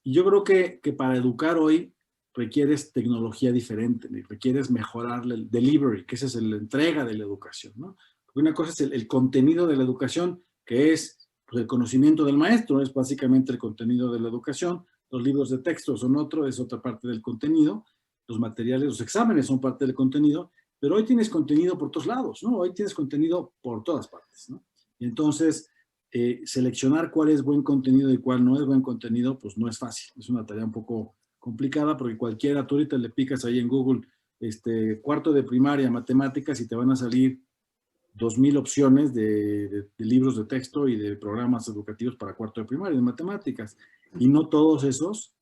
Y yo creo que para educar hoy requieres tecnología diferente, requieres mejorar el delivery, que esa es la entrega de la educación, ¿no? Porque una cosa es el contenido de la educación, que es pues, el conocimiento del maestro, es básicamente el contenido de la educación. Los libros de texto son es otra parte del contenido. Los materiales, los exámenes son parte del contenido, pero hoy tienes contenido por todos lados, ¿no? Hoy tienes contenido por todas partes, ¿no? Y entonces, seleccionar cuál es buen contenido y cuál no es buen contenido, pues no es fácil. Es una tarea un poco complicada porque cualquiera, tú ahorita le picas ahí en Google, cuarto de primaria, matemáticas, y te van a salir 2,000 opciones de libros de texto y de programas educativos para cuarto de primaria de matemáticas. Y no todos esos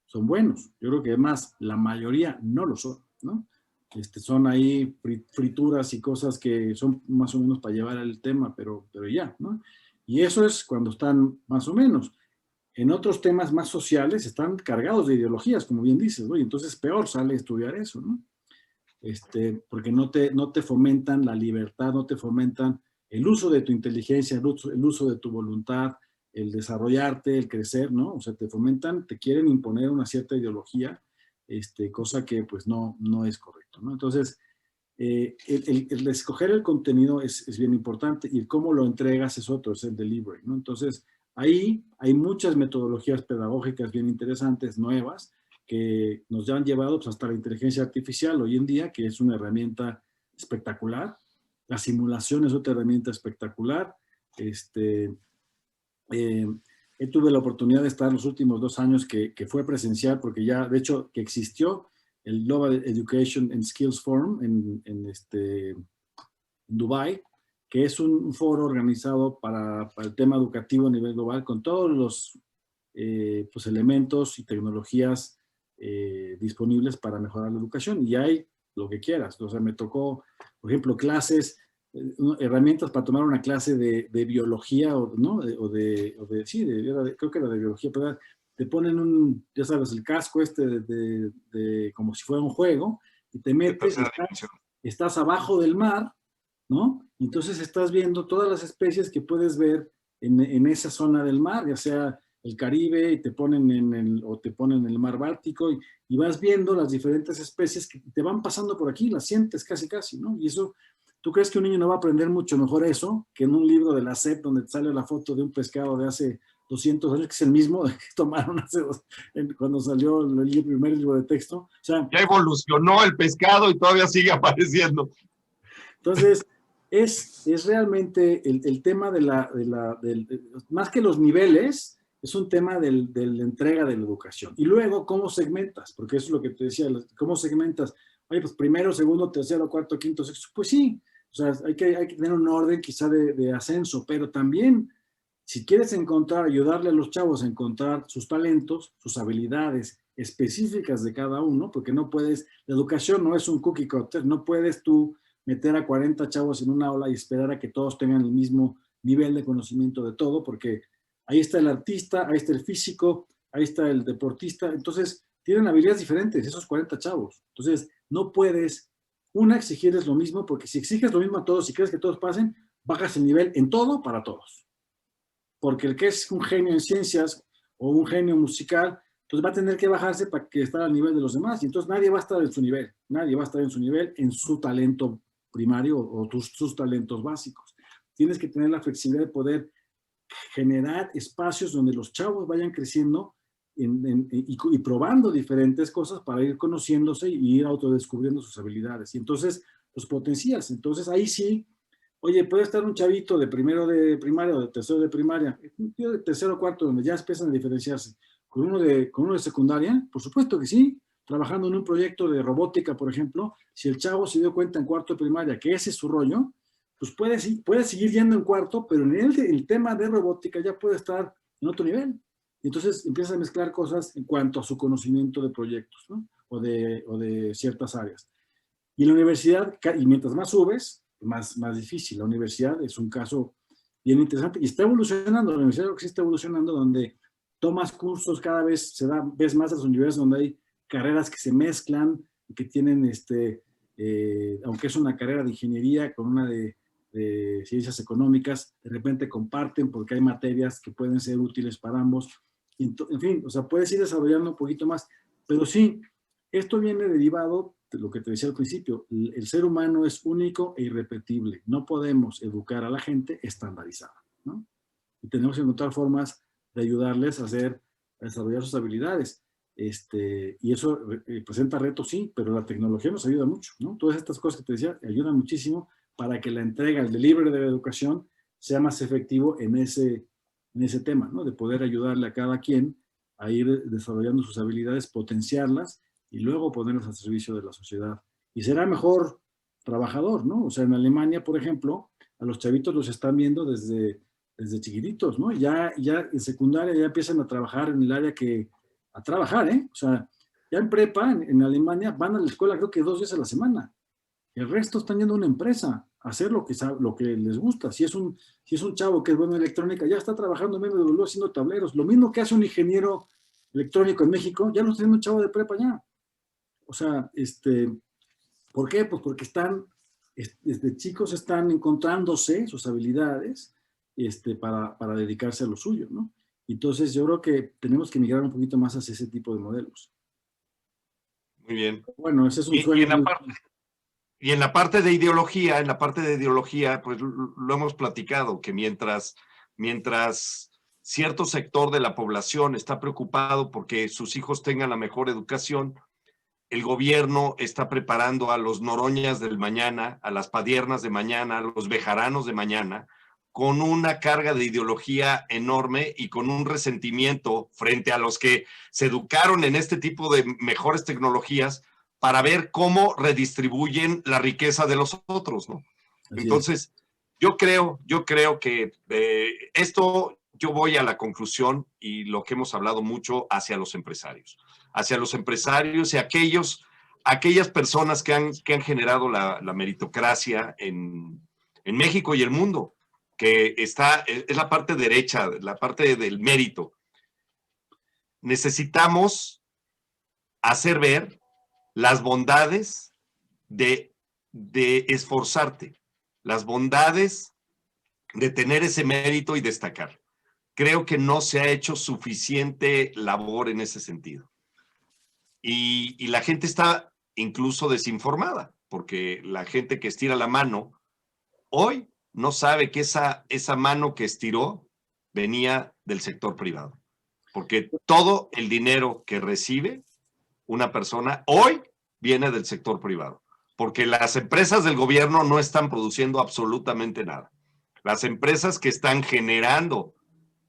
son buenos. Yo creo que además la mayoría no lo son, ¿no? Son ahí frituras y cosas que son más o menos para llevar el tema, pero ya, ¿no? Y eso es cuando están más o menos. En otros temas más sociales están cargados de ideologías, como bien dices, ¿no? Y entonces peor sale estudiar eso, ¿no? Porque no te fomentan la libertad, no te fomentan el uso de tu inteligencia, el uso de tu voluntad, el desarrollarte, el crecer, ¿no? O sea, te fomentan, te quieren imponer una cierta ideología, cosa que pues no es correcto, ¿no? Entonces, el escoger el contenido es bien importante y cómo lo entregas es otro, es el delivery, ¿no? Entonces, ahí hay muchas metodologías pedagógicas bien interesantes, nuevas, que nos han llevado pues, hasta la inteligencia artificial hoy en día, que es una herramienta espectacular. La simulación es otra herramienta espectacular. Tuve la oportunidad de estar los últimos 2 años que fue presencial, porque ya, de hecho, que existió el Global Education and Skills Forum en Dubái, que es un foro organizado para el tema educativo a nivel global, con todos los pues, elementos y tecnologías disponibles para mejorar la educación. Y hay lo que quieras. O sea, me tocó, por ejemplo, clases, herramientas para tomar una clase de biología, ¿no? Sí, creo que era de biología, pero te ponen ya sabes, el casco como si fuera un juego, y te metes, estás abajo del mar, ¿no? Entonces estás viendo todas las especies que puedes ver en esa zona del mar, ya sea el Caribe, y te ponen en el mar Báltico, y vas viendo las diferentes especies que te van pasando por aquí, las sientes casi, ¿no? Y eso, ¿tú crees que un niño no va a aprender mucho mejor eso que en un libro de la SEP donde te sale la foto de un pescado de hace 200 años, que es el mismo que tomaron cuando salió el primer libro de texto? O sea, ya evolucionó el pescado y todavía sigue apareciendo. Entonces, es realmente el tema más que los niveles, es un tema de la entrega de la educación. Y luego, ¿cómo segmentas? Porque eso es lo que te decía, ¿cómo segmentas? Oye, pues primero, segundo, tercero, cuarto, quinto, sexto. Pues sí, o sea, hay que tener un orden quizá de ascenso, pero también, si quieres ayudarle a los chavos a encontrar sus talentos, sus habilidades específicas de cada uno, porque la educación no es un cookie cutter, no puedes tú meter a 40 chavos en una aula y esperar a que todos tengan el mismo nivel de conocimiento de todo, porque ahí está el artista, ahí está el físico, ahí está el deportista. Entonces, tienen habilidades diferentes esos 40 chavos. Entonces, no puedes, exigirles lo mismo, porque si exiges lo mismo a todos y crees que todos pasen, bajas el nivel en todo para todos. Porque el que es un genio en ciencias o un genio musical, entonces va a tener que bajarse para que esté al nivel de los demás. Y entonces nadie va a estar en su nivel. Nadie va a estar en su nivel, en su talento primario o sus talentos básicos. Tienes que tener la flexibilidad de poder generar espacios donde los chavos vayan creciendo y probando diferentes cosas para ir conociéndose y ir autodescubriendo sus habilidades. Y entonces los potencias. Entonces ahí sí, oye, puede estar un chavito de primero de primaria o de tercero de primaria, un tío de tercero o cuarto, donde ya empiezan a diferenciarse, con uno de secundaria, por supuesto que sí, trabajando en un proyecto de robótica, por ejemplo. Si el chavo se dio cuenta en cuarto de primaria que ese es su rollo, pues puede seguir yendo en cuarto, pero en el tema de robótica ya puede estar en otro nivel. Y entonces empieza a mezclar cosas en cuanto a su conocimiento de proyectos, ¿no? o de ciertas áreas. Y en la universidad, y mientras más subes, más difícil. La universidad es un caso bien interesante y está evolucionando. La universidad creo que sí está evolucionando, donde tomas cursos cada vez, ves más las universidades donde hay carreras que se mezclan, que tienen, aunque es una carrera de ingeniería con una de ciencias económicas, de repente comparten porque hay materias que pueden ser útiles para ambos. En fin, o sea, puedes ir desarrollando un poquito más, pero sí, esto viene derivado de lo que te decía al principio. El ser humano es único e irrepetible. No podemos educar a la gente estandarizada, ¿no? Y tenemos que encontrar formas de ayudarles a desarrollar sus habilidades. Y eso presenta retos, sí, pero la tecnología nos ayuda mucho, ¿no? Todas estas cosas que te decía ayudan muchísimo para que la entrega, el delivery de la educación sea más efectivo en ese tema, ¿no? De poder ayudarle a cada quien a ir desarrollando sus habilidades, potenciarlas y luego ponerlas al servicio de la sociedad. Y será mejor trabajador, ¿no? O sea, en Alemania, por ejemplo, a los chavitos los están viendo desde chiquititos, ¿no? Ya en secundaria ya empiezan a trabajar en el área a trabajar, ¿eh? O sea, ya en prepa, en Alemania, van a la escuela creo que 2 días a la semana. El resto están yendo a una empresa a hacer lo que les gusta. Si es un chavo que es bueno en electrónica, ya está trabajando en BMW haciendo tableros. Lo mismo que hace un ingeniero electrónico en México, ya lo está haciendo un chavo de prepa ya. O sea, ¿por qué? Pues porque desde chicos están encontrándose sus habilidades para dedicarse a lo suyo, ¿no? Entonces yo creo que tenemos que migrar un poquito más hacia ese tipo de modelos. Muy bien. Bueno, ese es un sueño. Y en la parte de ideología, pues lo hemos platicado, que mientras cierto sector de la población está preocupado porque sus hijos tengan la mejor educación, el gobierno está preparando a los noroñas del mañana, a las padiernas de mañana, a los bejaranos de mañana, con una carga de ideología enorme y con un resentimiento frente a los que se educaron en este tipo de mejores tecnologías para ver cómo redistribuyen la riqueza de los otros, ¿no? Entonces, yo creo que yo voy a la conclusión y lo que hemos hablado mucho hacia los empresarios y aquellas personas que han generado la meritocracia en México y el mundo, que es la parte derecha, la parte del mérito. Necesitamos hacer ver las bondades de esforzarte, las bondades de tener ese mérito y destacar. Creo que no se ha hecho suficiente labor en ese sentido. Y la gente está incluso desinformada, porque la gente que estira la mano hoy no sabe que esa mano que estiró venía del sector privado, porque todo el dinero que recibe una persona hoy viene del sector privado, porque las empresas del gobierno no están produciendo absolutamente nada. Las empresas que están generando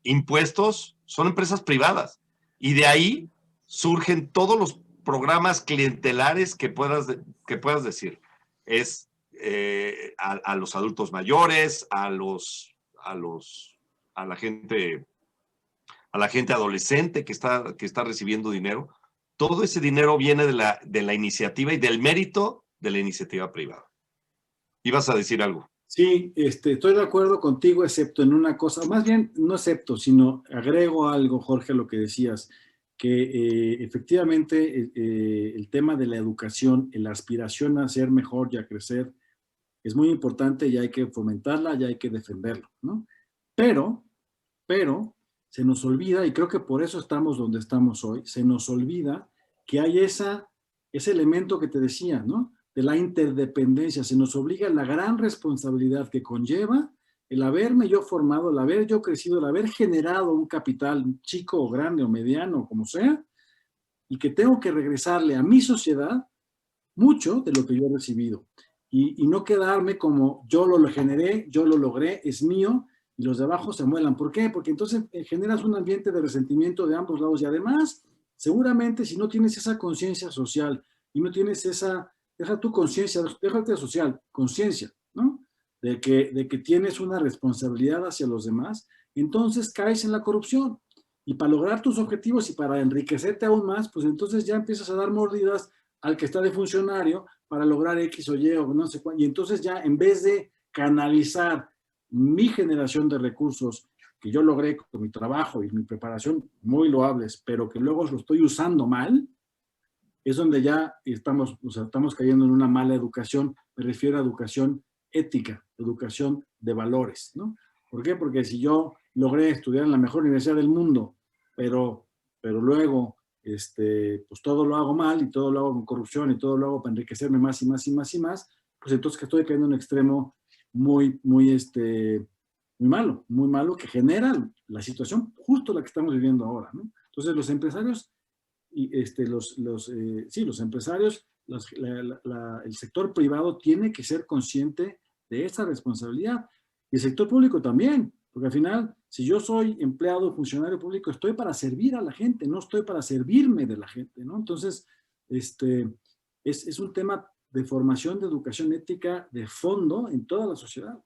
impuestos son empresas privadas y de ahí surgen todos los programas clientelares que puedas decir. Es a los adultos mayores, a la gente adolescente que está recibiendo dinero. Todo ese dinero viene de la iniciativa y del mérito de la iniciativa privada. ¿Ibas a decir algo? Sí, estoy de acuerdo contigo, excepto en una cosa, más bien no excepto, sino agrego algo, Jorge, a lo que decías, que efectivamente el tema de la educación, la aspiración a ser mejor y a crecer, es muy importante y hay que fomentarla y hay que defenderlo, ¿no? Pero se nos olvida, y creo que por eso estamos donde estamos hoy, se nos olvida que hay ese elemento que te decía, ¿no? De la interdependencia. Se nos obliga la gran responsabilidad que conlleva el haberme yo formado, el haber yo crecido, el haber generado un capital chico o grande o mediano, como sea, y que tengo que regresarle a mi sociedad mucho de lo que yo he recibido. Y no quedarme como yo lo generé, yo lo logré, es mío, y los de abajo se muelan. ¿Por qué? Porque entonces generas un ambiente de resentimiento de ambos lados. Y además, seguramente si no tienes esa conciencia social y no tienes deja tu conciencia, déjate social, conciencia, ¿no? De que tienes una responsabilidad hacia los demás, entonces caes en la corrupción. Y para lograr tus objetivos y para enriquecerte aún más, pues entonces ya empiezas a dar mordidas al que está de funcionario para lograr X o Y o no sé cuánto. Y entonces ya en vez de canalizar mi generación de recursos que yo logré con mi trabajo y mi preparación muy loables, pero que luego lo estoy usando mal, es donde ya estamos, o sea, estamos cayendo en una mala educación. Me refiero a educación ética, educación de valores, ¿no? ¿Por qué? Porque si yo logré estudiar en la mejor universidad del mundo, pero luego pues todo lo hago mal y todo lo hago con corrupción y todo lo hago para enriquecerme más y más y más y más, pues entonces que estoy cayendo en un extremo muy malo, que genera la situación justo la que estamos viviendo ahora, ¿no? Entonces los empresarios los empresarios, el sector privado tiene que ser consciente de esa responsabilidad. Y el sector público también, porque al final, si yo soy empleado, funcionario público, estoy para servir a la gente, no estoy para servirme de la gente, ¿no? Entonces, es un tema de formación, de educación ética de fondo en toda la sociedad.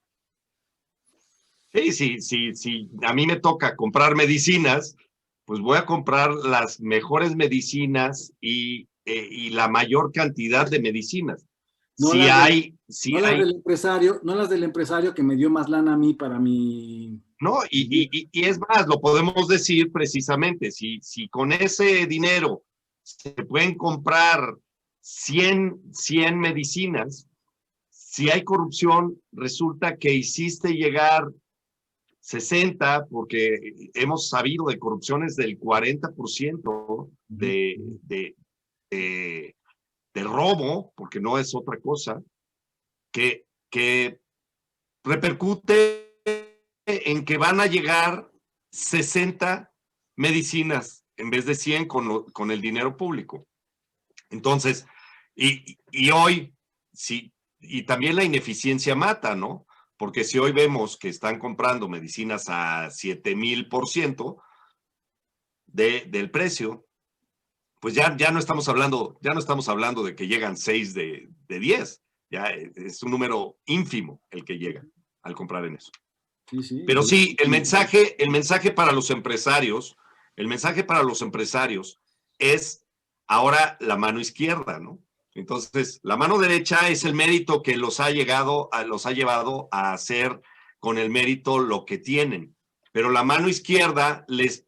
Sí. A mí me toca comprar medicinas, pues voy a comprar las mejores medicinas y la mayor cantidad de medicinas. No las del empresario que me dio más lana a mí para mi... No, y es más, lo podemos decir precisamente, si con ese dinero se pueden comprar 100 medicinas, si hay corrupción, resulta que hiciste llegar 60, porque hemos sabido de corrupciones del 40% de robo, porque no es otra cosa, que repercute en que van a llegar 60 medicinas en vez de 100 con el dinero público. Entonces, y hoy, sí, y también la ineficiencia mata, ¿no? Porque si hoy vemos que están comprando medicinas a 7,000% del precio, pues ya no estamos hablando de que llegan 6 de 10. Ya es un número ínfimo el que llega al comprar en eso. Sí. Pero sí, el mensaje para los empresarios, es ahora la mano izquierda, ¿no? Entonces, la mano derecha es el mérito que los ha llevado a hacer con el mérito lo que tienen. Pero la mano izquierda les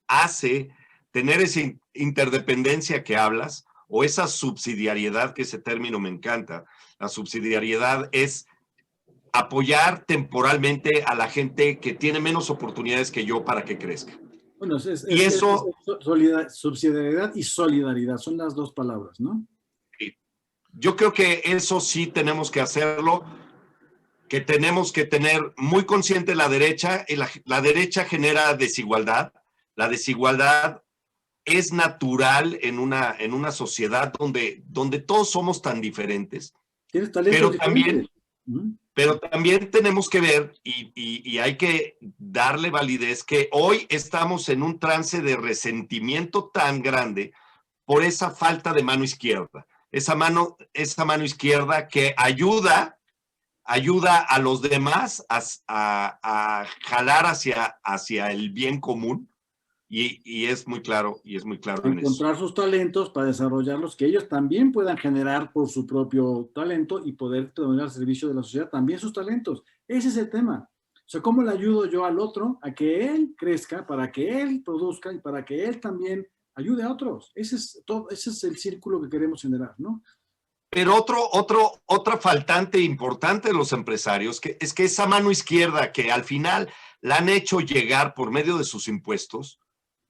hace tener esa interdependencia que hablas, o esa subsidiariedad, que ese término me encanta. La subsidiariedad es apoyar temporalmente a la gente que tiene menos oportunidades que yo para que crezca. Bueno, subsidiariedad y solidaridad son las dos palabras, ¿no? Sí. Yo creo que eso sí tenemos que hacerlo, que tenemos que tener muy consciente la derecha, y la derecha genera desigualdad. La desigualdad es natural en una sociedad donde todos somos tan diferentes. Tienes talentos diferentes. Pero también tenemos que ver, y hay que darle validez, que hoy estamos en un trance de resentimiento tan grande por esa falta de mano izquierda. Esa mano izquierda que ayuda a los demás a jalar hacia el bien común. Y es muy claro, encontrar sus talentos para desarrollarlos, que ellos también puedan generar por su propio talento y poder poner al servicio de la sociedad también sus talentos. Ese es el tema. O sea, ¿cómo le ayudo yo al otro a que él crezca, para que él produzca y para que él también ayude a otros? Ese es el círculo que queremos generar, ¿no? Pero otra faltante importante de los empresarios es que esa mano izquierda que al final la han hecho llegar por medio de sus impuestos,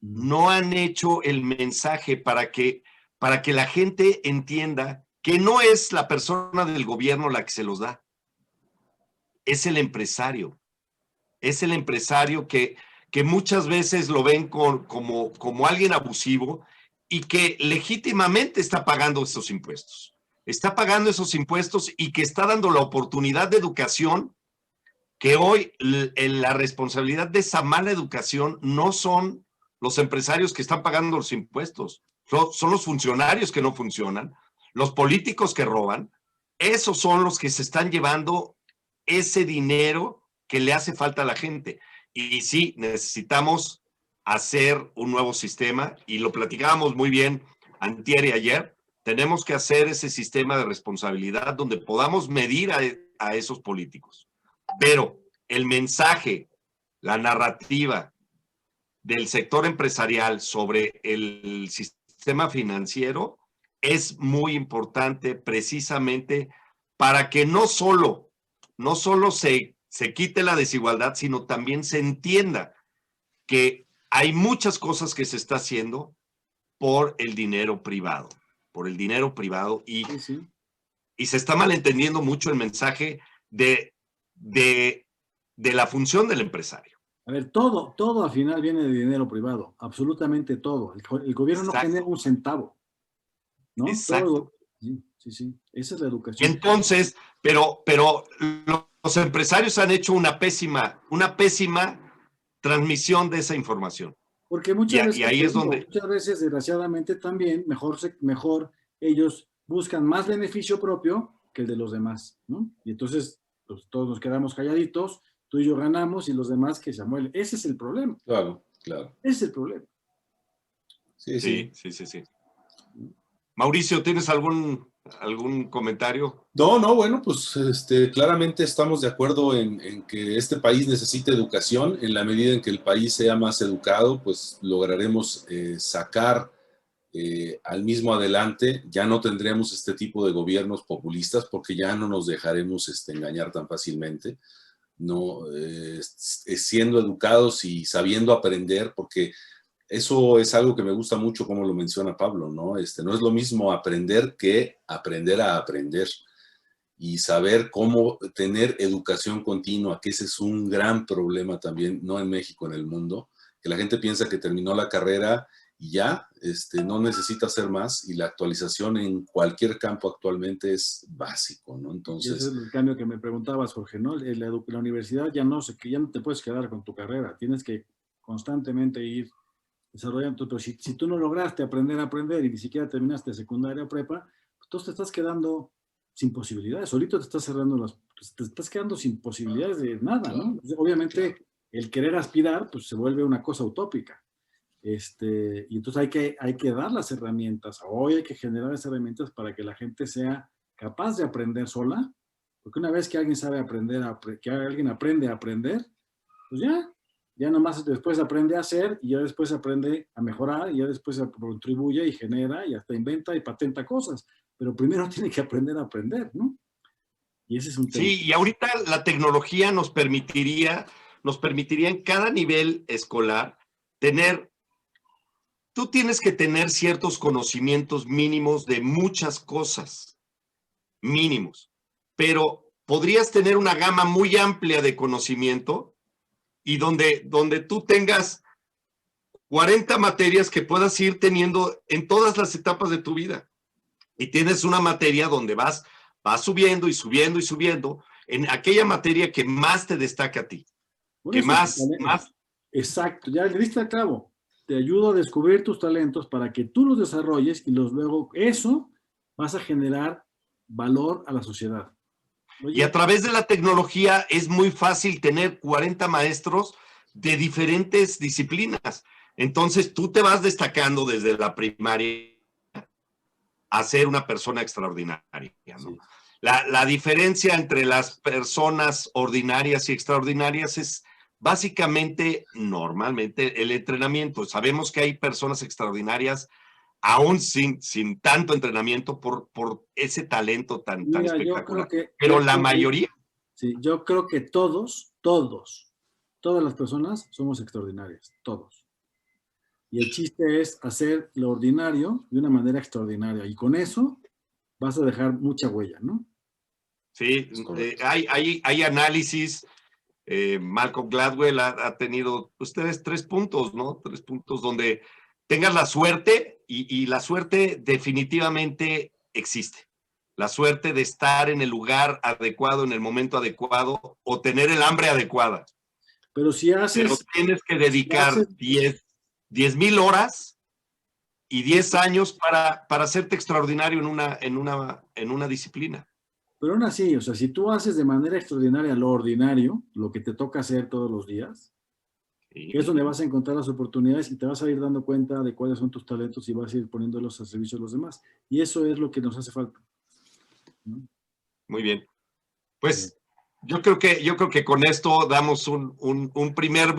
no han hecho el mensaje para que la gente entienda que no es la persona del gobierno la que se los da. Es el empresario. Es el empresario que muchas veces lo ven como alguien abusivo y que legítimamente está pagando esos impuestos. Está pagando esos impuestos y que está dando la oportunidad de educación, que hoy la responsabilidad de esa mala educación no son los empresarios que están pagando los impuestos, son los funcionarios que no funcionan, los políticos que roban. Esos son los que se están llevando ese dinero que le hace falta a la gente. Y sí, necesitamos hacer un nuevo sistema, y lo platicábamos muy bien antier y ayer. Tenemos que hacer ese sistema de responsabilidad donde podamos medir a esos políticos. Pero el mensaje, la narrativa del sector empresarial sobre el sistema financiero es muy importante precisamente para que no solo se quite la desigualdad, sino también se entienda que hay muchas cosas que se está haciendo por el dinero privado, y se está malentendiendo mucho el mensaje de la función del empresario. A ver, todo al final viene de dinero privado, absolutamente todo. El gobierno no genera un centavo, ¿no? Exacto. Todo, sí, esa es la educación. Entonces, pero los empresarios han hecho una pésima transmisión de esa información. Porque muchas veces, y ahí es donde... muchas veces, desgraciadamente, también mejor ellos buscan más beneficio propio que el de los demás, ¿no? Y entonces, pues, todos nos quedamos calladitos, tú y yo ganamos y los demás que se amuelen. Ese es el problema. Claro. Ese es el problema. Sí. Mauricio, ¿tienes algún comentario? No, bueno, pues claramente estamos de acuerdo en que este país necesita educación. En la medida en que el país sea más educado, pues lograremos sacar al mismo adelante. Ya no tendremos este tipo de gobiernos populistas porque ya no nos dejaremos engañar tan fácilmente. No, siendo educados y sabiendo aprender, porque eso es algo que me gusta mucho como lo menciona Pablo, ¿no? No es lo mismo aprender que aprender a aprender y saber cómo tener educación continua, que ese es un gran problema también, no en México, en el mundo, que la gente piensa que terminó la carrera y ya, no necesita hacer más, y la actualización en cualquier campo actualmente es básico, ¿no? Entonces... Ese es el cambio que me preguntabas, Jorge, ¿no? La universidad ya no te puedes quedar con tu carrera, tienes que constantemente ir desarrollando, pero si tú no lograste aprender a aprender y ni siquiera terminaste secundaria o prepa, pues tú te estás quedando sin posibilidades, solito te estás quedando sin posibilidades de nada, ¿no? Obviamente el querer aspirar, pues se vuelve una cosa utópica. Y entonces hay que dar las herramientas, hoy hay que generar esas herramientas para que la gente sea capaz de aprender sola, porque una vez que alguien sabe aprender, que alguien aprende a aprender, pues ya nomás después aprende a hacer, y ya después aprende a mejorar, y ya después contribuye y genera, y hasta inventa y patenta cosas, pero primero tiene que aprender a aprender, ¿no? Y ese es un tema. Sí, y ahorita la tecnología nos permitiría en cada nivel escolar tú tienes que tener ciertos conocimientos mínimos de muchas cosas, mínimos, pero podrías tener una gama muy amplia de conocimiento y donde tú tengas 40 materias que puedas ir teniendo en todas las etapas de tu vida. Y tienes una materia donde vas subiendo y subiendo y subiendo en aquella materia que más te destaca a ti. Bueno, que más... Exacto, ya le diste a cabo. Te ayudo a descubrir tus talentos para que tú los desarrolles y luego eso vas a generar valor a la sociedad. Oye, y a través de la tecnología es muy fácil tener 40 maestros de diferentes disciplinas. Entonces tú te vas destacando desde la primaria a ser una persona extraordinaria, ¿no? Sí. La diferencia entre las personas ordinarias y extraordinarias es básicamente, normalmente, el entrenamiento. Sabemos que hay personas extraordinarias aún sin tanto entrenamiento por ese talento tan espectacular. Pero la mayoría... Sí, yo creo que todas las personas somos extraordinarias, todos. Y el chiste es hacer lo ordinario de una manera extraordinaria. Y con eso vas a dejar mucha huella, ¿no? Sí, hay análisis. Malcolm Gladwell ha tenido ustedes 3 puntos, ¿no? 3 puntos donde tengas la suerte, y la suerte definitivamente existe. La suerte de estar en el lugar adecuado, en el momento adecuado, o tener el hambre adecuada. Pero Pero tienes que dedicar 10,000 horas y 10 años para hacerte extraordinario en una disciplina. Pero aún así, o sea, si tú haces de manera extraordinaria lo ordinario, lo que te toca hacer todos los días, que es donde vas a encontrar las oportunidades y te vas a ir dando cuenta de cuáles son tus talentos y vas a ir poniéndolos al servicio de los demás. Y eso es lo que nos hace falta, ¿no? Muy bien. Pues yo creo que con esto damos un primer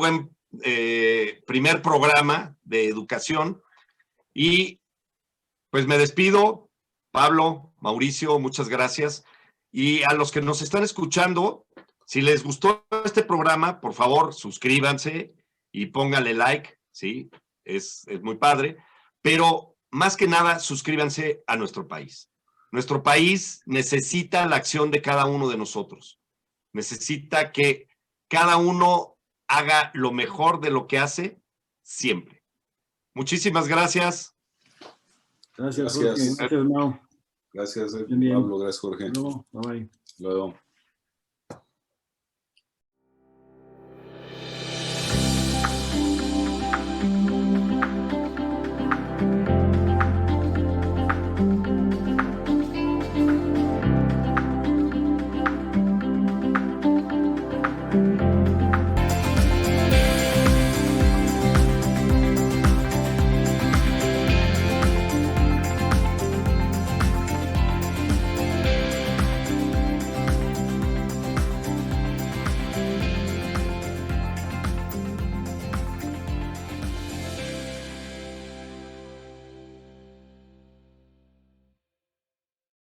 programa de educación y pues me despido. Pablo, Mauricio, muchas gracias. Y a los que nos están escuchando, si les gustó este programa, por favor, suscríbanse y pónganle like, ¿sí? Es muy padre. Pero más que nada, suscríbanse a nuestro país. Nuestro país necesita la acción de cada uno de nosotros. Necesita que cada uno haga lo mejor de lo que hace siempre. Muchísimas gracias. Gracias, Jorge. Gracias, Mau. Gracias, Pablo. Gracias, Jorge. Luego, bye. Luego. Thank you.